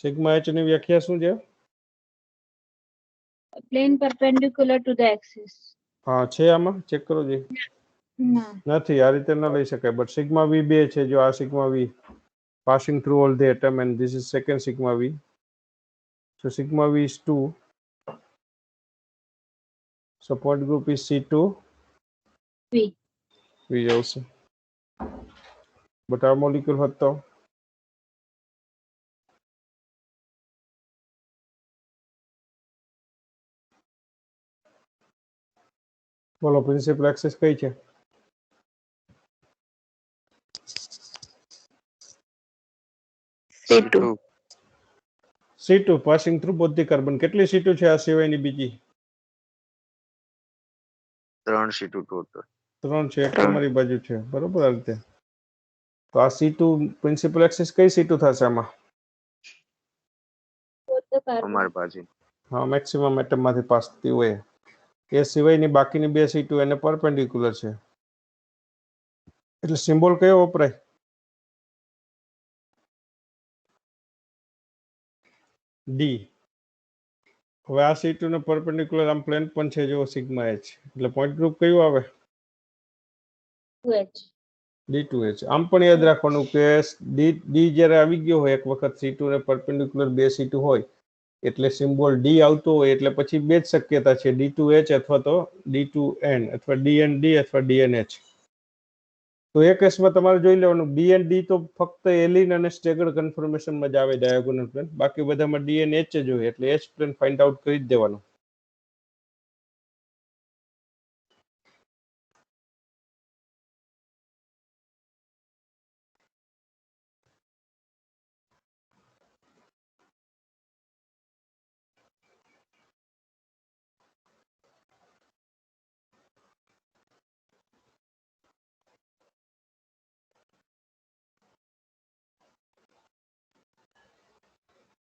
સિગ્મા H ની વ્યાખ્યા શું છે? Plane perpendicular to the axis. હા છે, આમાં ચેક કરો જી. ના. નથી, આ રીતે ન લઈ શકાય. બટ સિગ્મા V બે છે. જો આ sigma V passing through all the atom and this is second sigma V. So sigma V is 2. So point group is C2 V આવશે. But our molecule હતો બોલો પ્રિન્સિપલ એક્સિસ કઈ છે? C2. C2 passing through both the carbon. કેટલી C2 છે આ સિવાયની બીજી? 3 સીટો ટોટલ. 3 છે. એક તમારી બાજુ છે બરોબર. આ રીતે તો આ C2 પ્રિન્સિપલ એક્સિસ કઈ C2 થશે આમાં? અમારી પાસે હા, મેક્સિમમ એટમ માંથી પાસ થતી હોય એ સિવાયની બાકીની બે C2 એને પરપેન્ડિક્યુલર છે. એટલે સિમ્બોલ કયો વપરાય? D. હવે આ C2 ને પરપેન્ડિક્યુલર આમ પ્લેન પણ છે જો સિગ્મા H. એટલે પોઈન્ટ ગ્રુપ કયું આવે? D2H. આમ પણ યાદ રાખવાનું કે D જ્યારે આવી ગયો હોય એક વખત C2 ને પરપેન્ડિક્યુલર બે C2 હોય એટલે સિમ્બોલ D આવતો હોય એટલે પછી બે જ શક્યતા છે, D2H અથવા તો D2N અથવા DND અથવા DNH. તો એ કેસમાં તમારે જોઈ લેવાનું DND તો ફક્ત એલિન અને સ્ટેગર્ડ કન્ફર્મેશનમાં જ આવે ડાયાગોનલ પ્લેન. બાકી બધામાં DNH જ હોય એટલે H પ્લેન ફાઇન્ડ આઉટ કરી જ દેવાનું.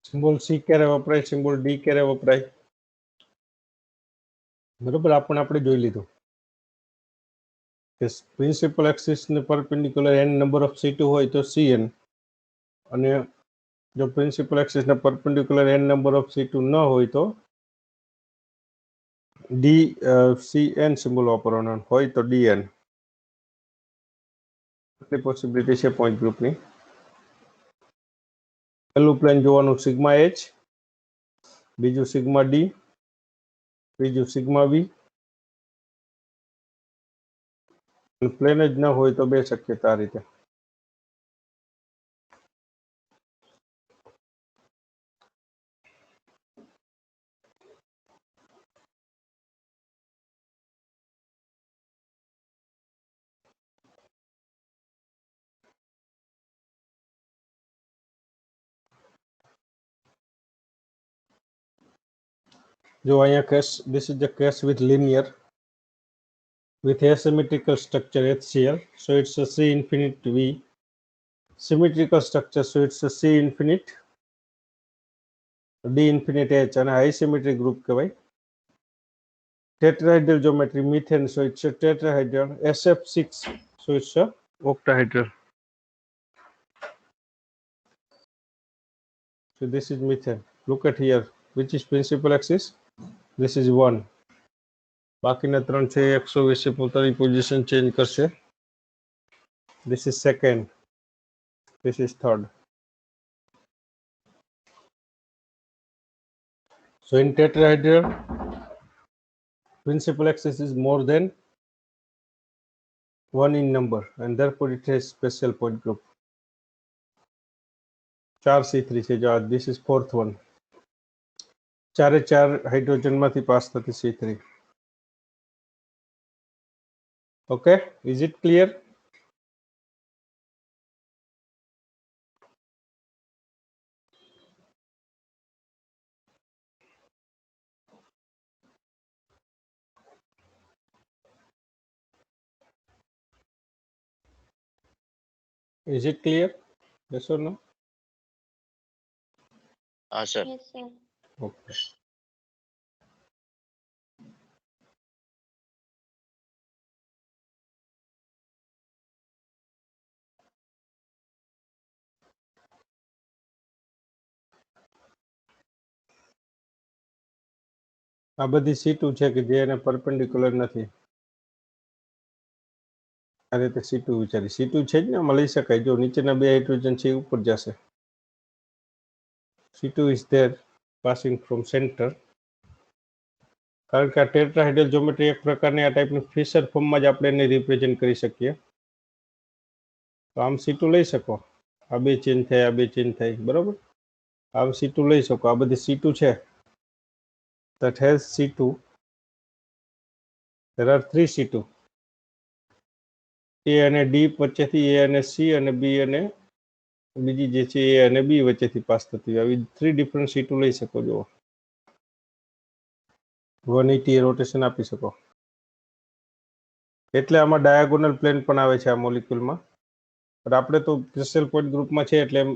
સિમ્બોલ C ક્યારે વપરાય? સિમ્બોલ D ક્યારે વપરાય? બરોબર, આપણે જોઈ લીધું કે પ્રિન્સિપલ એક્સિસ ને perpendicular n number of C2 હોય તો Cn, અને જો પ્રિન્સિપલ એક્સિસ ને perpendicular n number of C2 ન હોય તો Cn સિમ્બોલ વાપરવાનો, હોય તો Dn. એટલી પોસિબિલિટી છે પોઈન્ટ ગ્રુપની. પહેલું પ્લેન જોવાનું સિગ્મા h, બીજું સિગ્મા d, ત્રીજું સિગ્મા v. પ્લેન જ ન હોય તો બે શક્યતા આ રીતે. જો અહીંયા case, this is the case with linear with asymmetrical structure HCl, so it's a C infinite V. Symmetrical structure, so it's a C infinite D infinite H, અને asymmetric group કહેવાય. Tetrahedral geometry methane, so it's a tetrahedral. SF6, so it's a octahedral. So this is methane. Look at here, which is principal axis? This is 1. બાકીના ત્રણ છે 120 પોતાની position change કરશે. This is second, this is third. So in tetrahedral, principal axis is more than 1 in number, and therefore it has special point group. 4C3 છે જો, this is fourth one. ચારે ચાર hydrogen માંથી pass થતી C3. Okay, is it clear? Is it clear? Yes or no? sir. Yes, sir. Okay. આ બધી C2 છે કે જે એને પરપેન્ડિક્યુલર નથી. આ રીતે C2 વિચારી, C2 છે જ ને, આમાં લઈ શકાય. જો નીચેના બે હાઇડ્રોજન છે એ ઉપર જશે. C2 is there passing from center. કારણ કે આ ટેટ્રાહેડ્રલ જ્યોમેટ્રી એક પ્રકારની આ ટાઈપની ફિશર ફોર્મમાં જ આપણે એને રિપ્રેઝેન્ટ કરી શકીએ. તો આમ C2 લઈ શકો, આ બે ચેન્જ થાય, આ બે ચેન્જ થાય, બરોબર. આમ C2 લઈ શકો, આ બધી C2 છે. That has C2. There are 3 C2. A અને D વચ્ચેથી, A અને C અને B અને બીજી જે છે A અને B વચ્ચેથી પાસ થતી હોય, આવી 3 ડિફરન્ટ C2 લઈ શકો. જો 180 રોટેશન આપી શકો. એટલે આમાં ડાયાગોનલ પ્લેન પણ આવે છે આ મોલિક્યુલમાં. પણ આપણે તો સ્પેશિયલ પોઈન્ટ ગ્રુપમાં છે એટલે એમ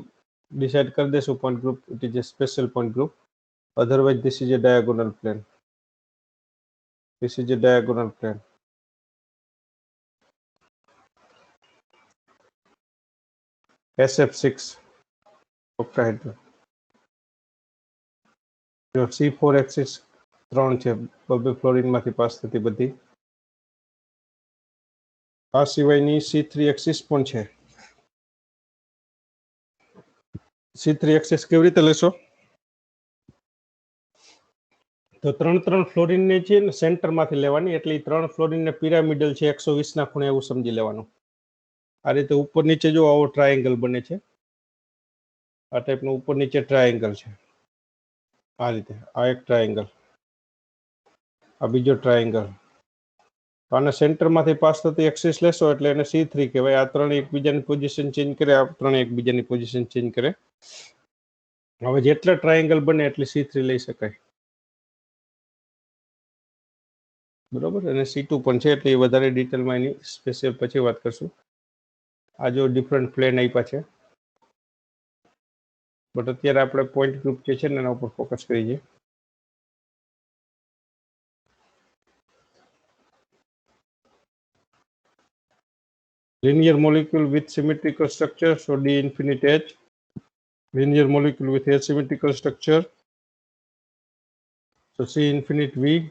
ડિસાઇડ કરી દેશું point group, it is a special point group. Otherwise this is a diagonal plane. This is a diagonal plane. SF6 octahedral. જો C4 એક્સિસ 3 છે, બબે ફ્લોરિનમાંથી પાસ થતી બધી. આ સિવાયની C3 એક્સિસ પણ છે. C3 એક્સિસ કેવી રીતે લેશો? તો 3 ફ્લોરિન ને છે ને સેન્ટરમાંથી લેવાની, એટલે 3 ફ્લોરિન ને પિરામિડલ છે 120 ના ખૂણે એવું સમજી લેવાનું. આ રીતે ઉપર નીચે જો આવો ટ્રાયેંગલ બને છે. આ ટાઈપનું ઉપર નીચે ટ્રાયેંગલ છે. આ રીતે આ એક ટ્રાયેંગલ, આ બીજો ટ્રાયેંગલ. આના સેન્ટરમાંથી પાસ થતી એક્સિસ લેશો એટલે એને C3 કહેવાય. આ ત્રણ એકબીજાની પોઝિશન ચેન્જ કરે, આ ત્રણ એકબીજાની પોઝિશન ચેન્જ કરે. હવે જેટલા ટ્રાયેંગલ બને એટલી C3 લઈ શકાય, બરોબર. અને C2 પણ છે એટલે એ વધારે ડિટેલમાં એની સ્પેશિયલ પછી વાત કરશું. આ જો ડિફરન્ટ પ્લેન આપ્યા છે, બટ અત્યારે આપણે પોઈન્ટ ગ્રુપ જે છે ને એના ઉપર ફોકસ કરીએ. Linear molecule with symmetrical structure, so D infinite H. Linear molecule with asymmetrical structure, so C infinite V.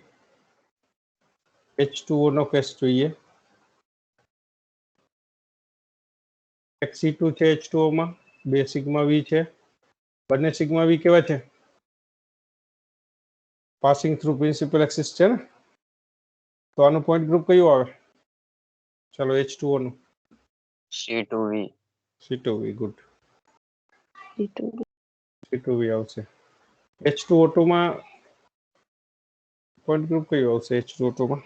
H2O no case જોઈએ. એક C2 છે H2O માં, બે સિગ્મા V છે. બંને સિગ્મા V કેવા છે? પાસિંગ થ્રુ પ્રિન્સિપલ એક્સિસ છે ને, તો આનું પોઈન્ટ ગ્રુપ કયું આવે? ચાલો H2O નું C2V. C2V, good. C2. C2V આવશે. H2O2 માં પોઈન્ટ ગ્રુપ કયું આવશે? H2O2 માં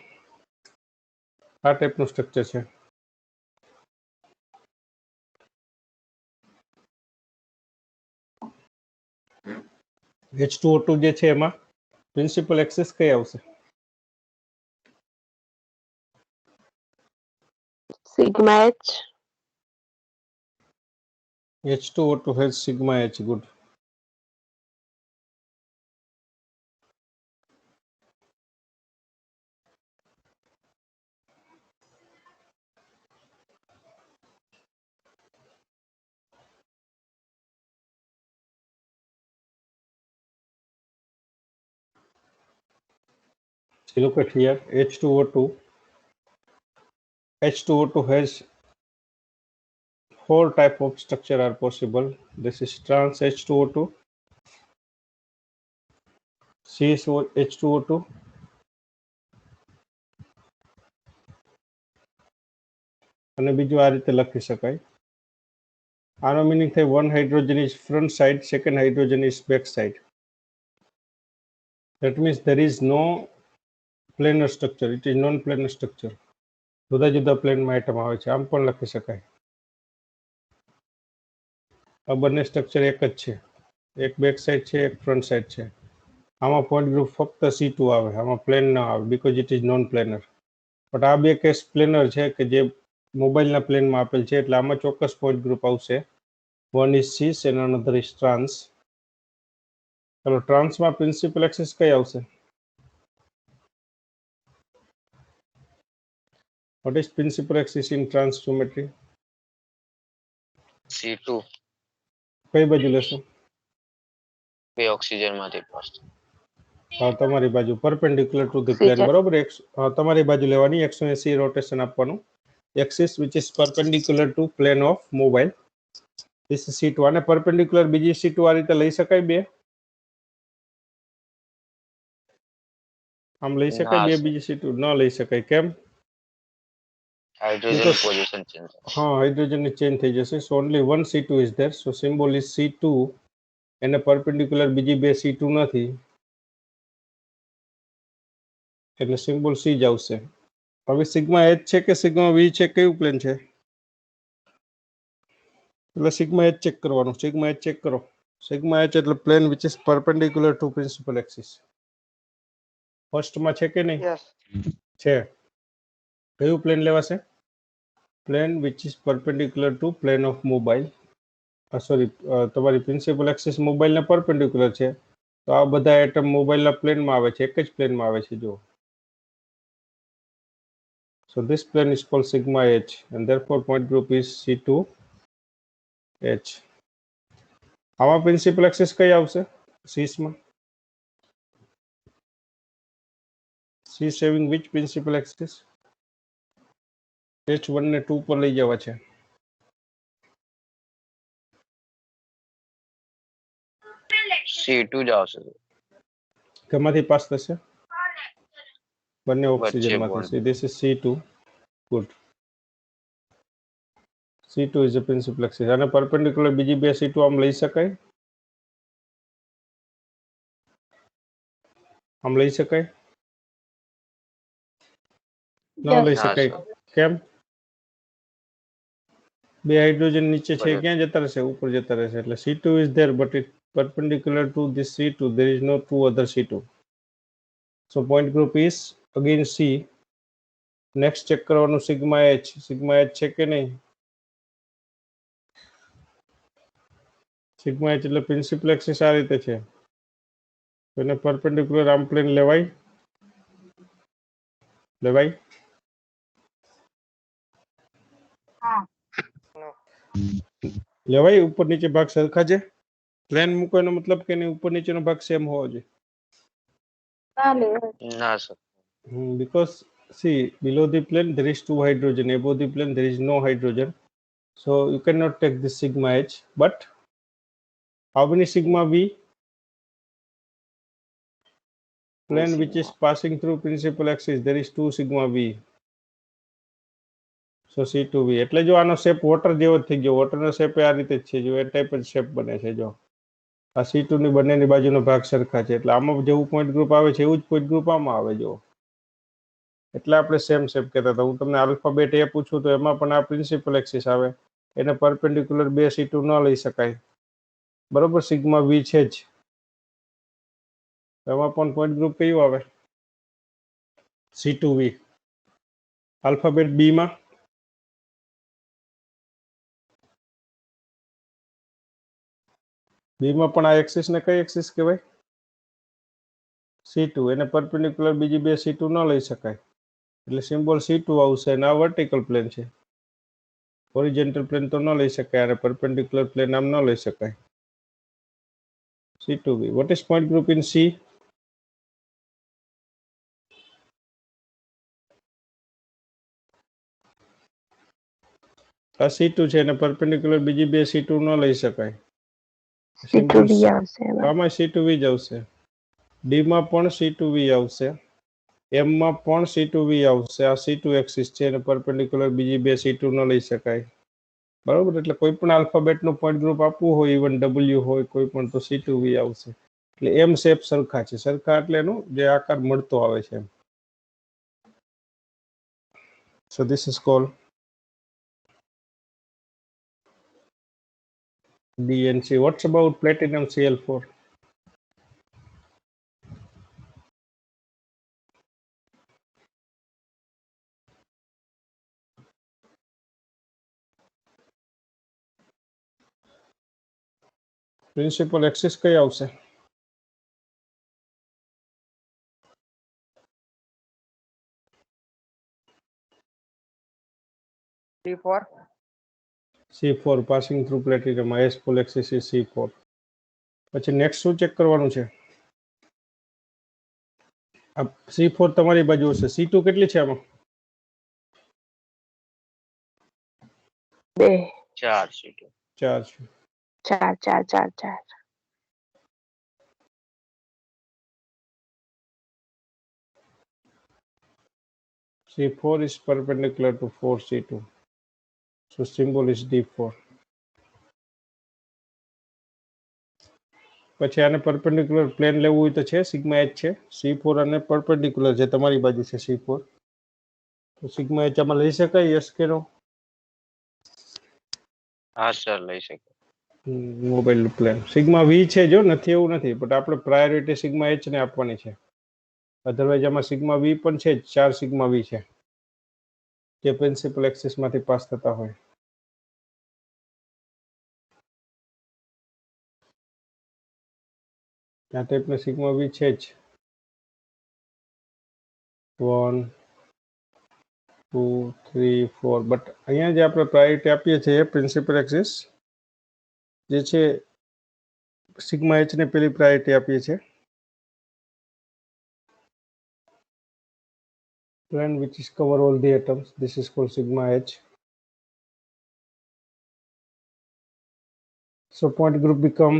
આ ટાઈપનું સ્ટ્રક્ચર છે. H2O2 જે છે એમાં પ્રિન્સિપલ એક્સિસ કઈ આવશે? Sigma H. H2O2 has sigma H, good. So look at here, H2O2 has four type of structure are possible. This is trans H2O2, cis H2O2, અને બીજું આ રીતે લખી શકાય. આનો મીનિંગ થાય one hydrogen is front side, second hydrogen is back side. That means there is no planar structure, it is non-planar structure. જુદા જુદા પ્લેનમાં આઇટમ આવે છે. આમ પણ લખી શકાય. આ બંને સ્ટ્રક્ચર એક જ છે, એક બેક સાઈડ છે, એક ફ્રન્ટ સાઈડ છે. આમાં પોઈન્ટ ગ્રુપ ફક્ત C2 આવે, આમાં પ્લેન ના આવે, because it is known planar. But આ બે કેસ પ્લેનર છે કે જે મોબાઈલના પ્લેનમાં આપેલ છે, એટલે આમાં ચોક્કસ પોઈન્ટ ગ્રુપ આવશે. One is cis and another is trans. ચલો ટ્રાન્સમાં પ્રિન્સિપલ એક્સિસ કઈ આવશે? What is principal axis in trans geometry? C2. કઈ બાજુ લેશો? બે ઓક્સિજન માંથી પાસ. હા, તમારી બાજુ perpendicular to the C plane, છે. બરોબર. તમારી બાજુ લેવાની, 180 રોટેશન આપવાનું. Axis which is perpendicular to plane of mobile. This is C2. અને perpendicular બીજી C2 આ રીતે લઈ શકાય બે? આમ લઈ શકાય ના બે સર. બીજી C2? ન લઈ શકાય, કેમ? Hydrogen Because position change. હા, હાઇડ્રોજન ની ચેન્જ થઈ જશે. So only one C2 is there. So symbol is C2. એને perpendicular બીજી બે C2 નથી, એટલે સિમ્બોલ C જ આવશે. હવે સિગ્મા H છે કે સિગ્મા V છે, કયું પ્લેન છે? એટલે સિગ્મા H ચેક કરવાનું. સિગ્મા H ચેક કરો. સિગ્મા H એટલે plane which is perpendicular to principal axis. ફર્સ્ટમાં છે કે નહીં? છે. કયું પ્લેન લેવાશે? Plane which is perpendicular to plane of mobile. Sorry, તમારી પ્રિન્સિપલ એક્સિસ મોબાઈલને પરપેન્ડિક્યુલર છે, તો આ બધા એટમ મોબાઈલના પ્લેનમાં આવે છે, એક જ પ્લેનમાં આવે છે. જો, so this plane is called sigma H and therefore point group is C2H. આમાં પ્રિન્સિપલ એક્સિસ કઈ આવશે? સીસમાં સીસ having which principal axis? H1 ને 2 પર લઈ જવા છે. C2 જ આવશે. કેમાંથી પાસ થશે? બંને વચ્ચે ઓક્સિજનમાંથી. bond. So this is C2. Good. C2 is the principal axis. અને perpendicular બીજી બે C2 આમ લઈ શકાય? આમ લઈ શકાય? ના Yes. લઈ ના શકાય. સર. કેમ? બે હાઇડ્રોજન નીચે છે, બરાબર. ક્યાં જતા રહેશે? ઉપર જતા રહેશે. એટલે C2 is there but it perpendicular to this C2. There is no two other C2. So point group is again C. Next check કરવાનું સિગ્મા H. સિગ્મા H છે કે નહીં? સિગ્મા H એટલે પ્રિન્સિપલ એક્સિસ આ રીતે છે, તો એને પરપેન્ડિક્યુલર આમ પ્લેન લેવાય? લેવાય? હા. લેવાય ઉપર નીચે ભાગ સરખા છે પ્લેન મૂકો એનો મતલબ કે એની ઉપર નીચેનો ભાગ સેમ હોવો જોઈએ ના લેવાય. ના sir. because see below the plane there is 2 hydrogen above the plane there is no hydrogen so you cannot take this sigma h but how many sigma v plane which is passing through principal axis there is 2 sigma v so c2v એટલે જો આનો shape water જેવો જ થઈ ગયો વોટરનો shape આ રીતે જ છે જો એ ટાઈપ જ શેપ બને છે જો આ C2 ની બંનેની બાજુનો ભાગ સરખા છે એટલે આમાં જેવું પોઈન્ટ ગ્રુપ આવે છે એવું જ પોઈન્ટ ગ્રુપ આમાં આવે જો એટલે આપણે સેમ શેપ કહેતા હતા હું તમને આલ્ફાબેટ એ પૂછું તો એમાં પણ આ પ્રિન્સિપલ એક્સિસ આવે એને પરપેન્ડિક્યુલર બે C2 ન લઈ શકાય બરોબર સિગ્મા V છે જ એમાં પણ પોઈન્ટ ગ્રુપ કયું આવે C2V આલ્ફાબેટ B માં B માં પણ આ એક્સિસ ને કઈ એક્સિસ કહેવાય C2 એને પરપેન્ડિક્યુલર બીજી બે C2 ન લઈ શકાય એટલે સિમ્બોલ C2 આવશે અને આ વર્ટિકલ પ્લેન છે હોરિઝોન્ટલ પ્લેન તો ન લઈ શકાય અને પરપેન્ડિક્યુલર પ્લેન આમ ન લઈ શકાય C2V what is point group in C આ C2 છે અને પરપેન્ડિક્યુલર બીજી બે C2 ન લઈ શકાય C2V આવશે એમાં આમાં C2V જ આવશે D માં પણ C2V આવશે M માં પણ C2V આવશે આ C2 એક્સિસ છે અને પરપેન્ડિક્યુલર બીજી બે C2 ન લઈ શકાય બરોબર એટલે કોઈ પણ આલ્ફાબેટનું પોઈન્ટ ગ્રુપ આપવું હોય ઇવન W હોય કોઈ પણ તો C2V આવશે એટલે M શેપ સરખા છે સરખા એટલે એનો જે આકાર મળતો આવે છે so this is called DNC what's about platinum Cl4 principal axis કઈ આવશે C4 passing through platinum S pole axis is C4 પછી નેક્સ્ટ શું ચેક કરવાનું છે આ C4 તમારી બાજુ હશે C2 કેટલી છે આમાં 2 4 C2. 4 છે 4 C4 is perpendicular to 4C2 so symbol is D4 પછી આને પરપેન્ડિક્યુલર પ્લેન લેવું હોય તો છે સિગ્મા h છે C4 અને પરપેન્ડિક્યુલર છે તમારી બાજુ છે C4 તો સિગ્મા h આમાં લઈ શકાય યસ કે નો હા સર લઈ શકે. મોબાઈલ પ્લેન સિગ્મા V છે જો નથી એવું નથી બટ આપણે પ્રાયોરિટી સિગ્મા h ને આપવાની છે અધરવાઇઝ આમાં સિગ્મા V પણ છે 4 સિગ્મા V છે જે પ્રિન્સિપલ એક્સિસ માંથી પાસ થતા હોય આ ટાઈપના સિગ્મા V છે જ 1 2 3 4 બટ અહીંયા જે આપણે પ્રાયોરિટી આપીએ છીએ પ્રિન્સિપલ એક્સિસ જે છે સિગ્મા h ને પેલી પ્રાયોરિટી આપીએ છીએ plane which is cover all the atoms this is called sigma h so point group become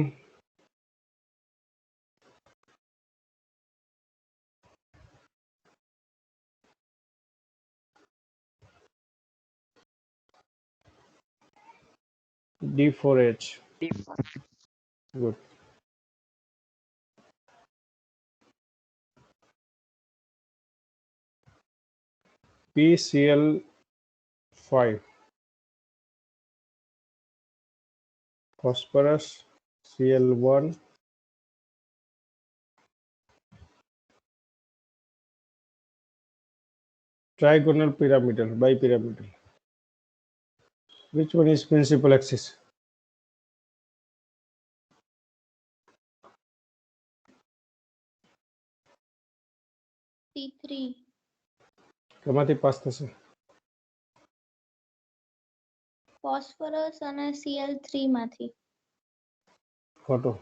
D4H good PCl5 phosphorus Cl1 trigonal pyramidal bipyramidal which one is principal axis C3. કેમાંથી pass થશે phosphorus અને Cl3 માંથી. ખોટું.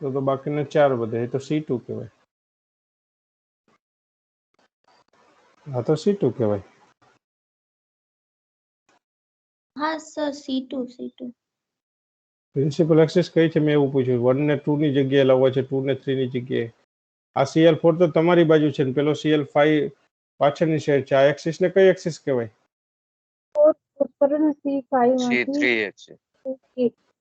તો બાકીના 4 વધે એ તો C2 કહેવાય. આ તો C2 કહેવાય. હા સર, C2. પ્રિન્સિપલ એક્સિસ કઈ છે મેં એવું પૂછ્યું. 1 ને 2 ની જગ્યાએ લાવવા છે, 2 ને 3 ની જગ્યાએ. આ Cl4 તો તમારી બાજુ છે ને પેલો Cl5 પાછળની સાઈડ છે. આ એક્સિસ ને કઈ એક્સિસ કહેવાય? ફોસ્ફરસ C5 માંથી C3 છે.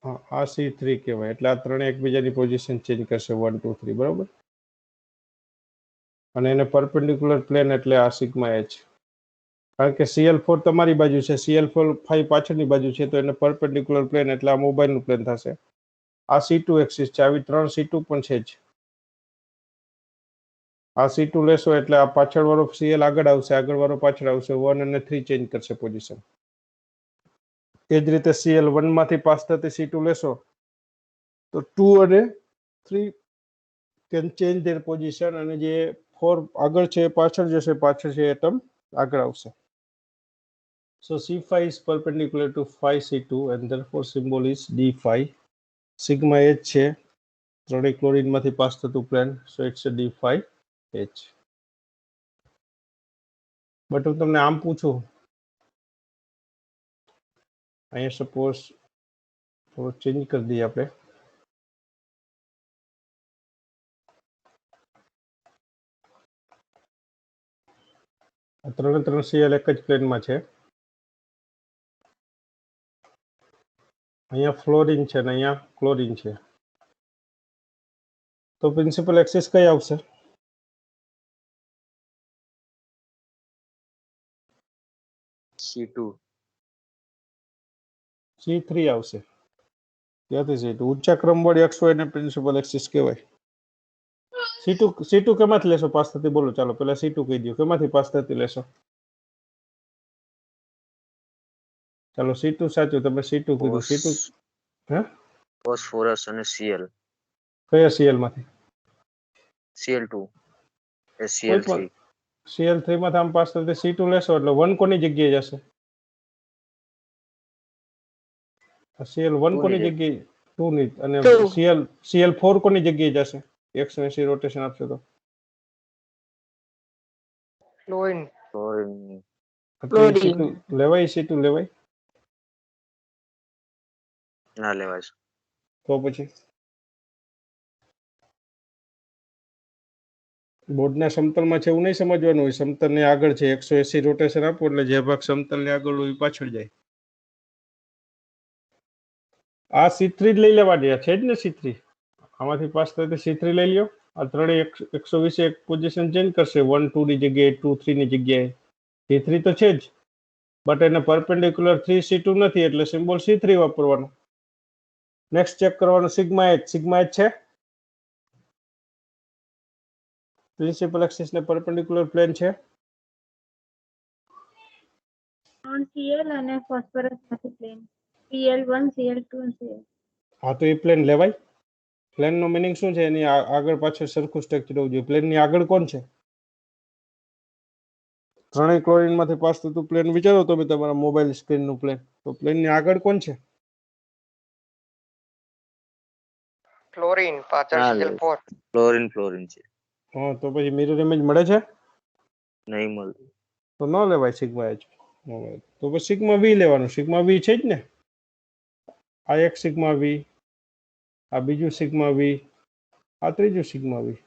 હા, આ C3 કહેવાય. એટલે આ ત્રણે એકબીજાની પોઝિશન ચેન્જ કરશે 1 2 3, બરોબર. અને એને પરપેન્ડિક્યુલર પ્લેન એટલે આ સિગ્મા H. કારણ કે Cl4 તમારી બાજુ છે, Cl5 પાછળની બાજુ છે, તો એને પરપેન્ડિક્યુલર પ્લેન એટલે આ મોબાઈલનું પ્લેન થશે. આ C2 એક્સિસ છે, આવી 3 C2 પણ છે જ. આ C2 લેશો એટલે આ પાછળ વાળો Cl આગળ આવશે, આગળ વાળો પાછળ આવશે, 1 અને 3 ચેન્જ કરશે પોઝિશન. એ જ રીતે Cl1 માંથી પાસ થતી C2 લેશો તો 2 અને 3 કેન ચેન્જ ધેર પોઝિશન, અને જે 4 આગળ છે પાછળ જશે, પાછળ છે એટમ આગળ આવશે. So C5 is perpendicular to 5C2 and therefore symbol is D5. Sigma H છે, ત્રણેય ક્લોરીન માંથી પાસ થતું plane, so it's a D5H. But હું તમને આમ પૂછું, અહીંયા સપોઝ થોડો ચેન્જ કરી દઈએ આપણે. ત્રણ Cl એક જ પ્લેનમાં છે. અહીંયા ફ્લોરિન છે ને અહીંયા ક્લોરીન છે. તો પ્રિન્સિપલ એક્સિસ કઈ આવશે? C2. C3 આવશે. ત્યાંથી C2. ઊંચા ક્રમવાળી અક્ષો એને પ્રિન્સિપલ એક્સિસ કહેવાય. C2 કેમાંથી લેશો પાસ થતી? બોલો, ચાલો પેલા C2 કહી દો. કેમાંથી પાસ થતી લેશો? ચાલો C2 સાચું, તમે C2 કીધું. C2 હે? ફોસ્ફરસ અને Cl. કયા Cl માંથી? Cl2 એ કોઈ Cl3. પણ Cl3 માંથી આમ પાસ થતી C2 લેશો એટલે 1 કોની જગ્યાએ જશે? Cl1 કોની જગ્યાએ? 2 ની. અને Cl4 કોની જગ્યાએ જશે? 180 રોટેશન આપશે તો ક્લોરીન. એટલે C2 લેવાય? C2 લેવાય ના લેવાય. તો પછી બોર્ડના સમતલમાં છે એવું નહીં સમજવાનું હોય. સમતલની આગળ છે, 180 રોટેશન આપો એટલે જે ભાગ સમતલની આગળ હોય એ પાછળ જાય. આ C3 જ લઈ લેવાની છે જ ને. C3 આમાંથી પાસ થતી C3 લઈ લ્યો. આ ત્રણેય 120 એક પોઝિશન ચેન્જ કરશે, 1 2 ની જગ્યાએ, 2 3 ની જગ્યાએ. C3 તો છે જ, બટ એને પરપેન્ડિક્યુલર 3 C2 નથી એટલે સિમ્બોલ C3 વાપરવાનો. નેક્સ્ટ ચેક કરવાનું સિગ્મા H. સિગ્મા H છે, પ્રિન્સિપલ એક્સિસ ને પરપેન્ડિક્યુલર પ્લેન છે. Cl અને ફોસ્ફરસ માંથી પ્લેન Cl1 Cl2 અને Cl. હા, તો એ પ્લેન લેવાય. પ્લેન નો મિનિંગ શું છે? એની આગળ પાછળ સરખું સ્ટ્રક્ચર હોવું જોઈએ. પ્લેન ની આગળ કોણ છે? ત્રણેય ક્લોરીન માંથી પાસ થતું પ્લેન વિચારો તમે તમારા મોબાઈલ સ્ક્રીન નું પ્લેન. તો પ્લેન ની આગળ કોણ છે? ક્લોરીન પાછળ Cl4. ક્લોરીન છે. હા, તો પછી મિરર ઇમેજ મળે છે? નહીં મળતું. તો ન લેવાય સિગ્મા H. તો પછી સિગ્મા V લેવાનું. સિગ્મા V છે જ ને. આ એક સિગ્મા V, આ બીજું સિગ્મા V, આ ત્રીજું સિગ્મા V.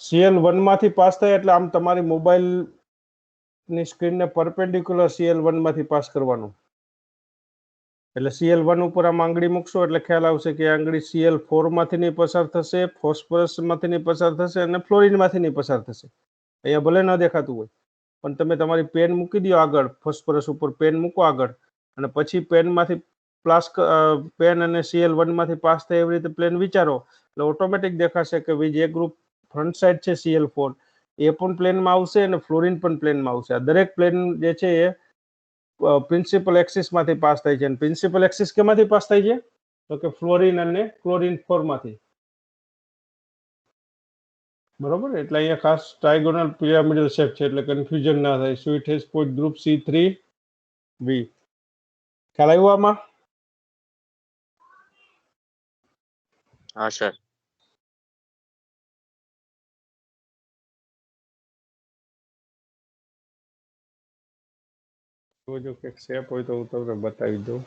Cl1 માંથી પાસ થાય એટલે આમ તમારી મોબાઈલ ની સ્ક્રીન ને પરપેન્ડિક્યુલર Cl1 માંથી પાસ કરવાનું. એટલે Cl1 ઉપર આમ આંગળી મૂકશો એટલે ખ્યાલ આવશે કે આંગળી Cl4 માંથી નહીં પસાર થશે, ફોસ્ફરસ માંથી નહીં પસાર થશે અને ફ્લોરિન માંથી નહીં પસાર થશે. અહીંયા ભલે ન દેખાતું હોય પણ તમે તમારી પેન મૂકી દો આગળ, ફોસ્ફરસ ઉપર પેન મૂકો આગળ, અને પછી પેનમાંથી પેન અને Cl1 માંથી પાસ થાય એવી રીતે પ્લેન વિચારો એટલે ઓટોમેટિક દેખાશે કે ભાઈ જે ગ્રુપ ફ્રન્ટ સાઈડ છે Cl4 એ પણ પ્લેનમાં આવશે અને ફ્લોરિન પણ પ્લેનમાં આવશે. આ દરેક પ્લેન જે છે એ પ્રિન્સિપલ એક્સિસ માંથી પાસ થાય છે. અને પ્રિન્સિપલ એક્સિસ કેમાંથી પાસ થાય છે? તો કે ફ્લોરિન અને ક્લોરીન 4 માંથી. બરોબર. એટલે અહીંયા ખાસ ટ્રાયગોનલ પિરામિડલ શેપ છે એટલે કન્ફ્યુઝન ના થાય. સો it has point group C3 બી. ખ્યાલ આવ્યો આમાં? હા સર. જો કે શેપ હોય તો હું તમને બતાવી દઉં.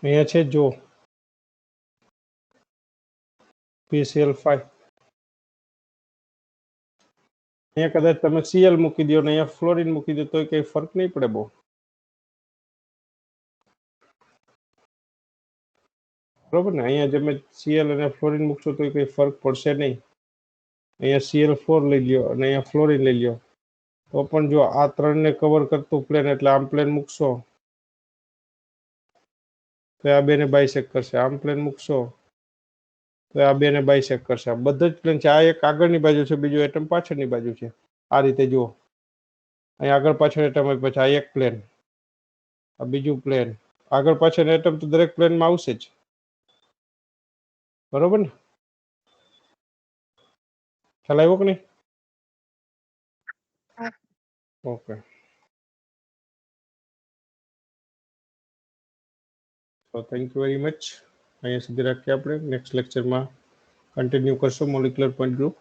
અહીંયા છે જો PCl5. અહીંયા કદાચ તમે Cl મૂકી દો ને અહીંયા ફ્લોરિન મૂકી દો તો કઈ ફરક નહીં પડે બહુ. બરોબર ને? અહીંયા તમે Cl અને ફ્લોરિન મૂકશો તો કઈ ફરક પડશે નહીં. અહીંયા Cl4 લઈ લ્યો અને અહીંયા ફ્લોરિન લઈ લ્યો તો પણ જો આ ત્રણને કવર કરતું પ્લેન એટલે આમ પ્લેન મૂકશો તો આ બેને બાયસેક કરશે. આમ પ્લેન મૂકશો તો આ બેને બાયસેક કરશે. આ બધા જ પ્લેન છે. આ એક આગળની બાજુ છે, બીજું એટમ પાછળની બાજુ છે. આ રીતે જુઓ, અહીં આગળ પાછળ એટમ હોય, પછી આ એક પ્લેન, આ બીજું પ્લેન, આગળ પાછળ એટમ તો દરેક પ્લેનમાં આવશે જ. બરોબર ને? ખ્યાલ આવ્યો કે નહીં? ઓકે, તો થેન્ક યુ વેરી મચ. અહીંયા સુધી રાખીએ આપણે. નેક્સ્ટ લેક્ચરમાં કન્ટિન્યુ કરશું મોલિક્યુલર પોઈન્ટ ગ્રુપ.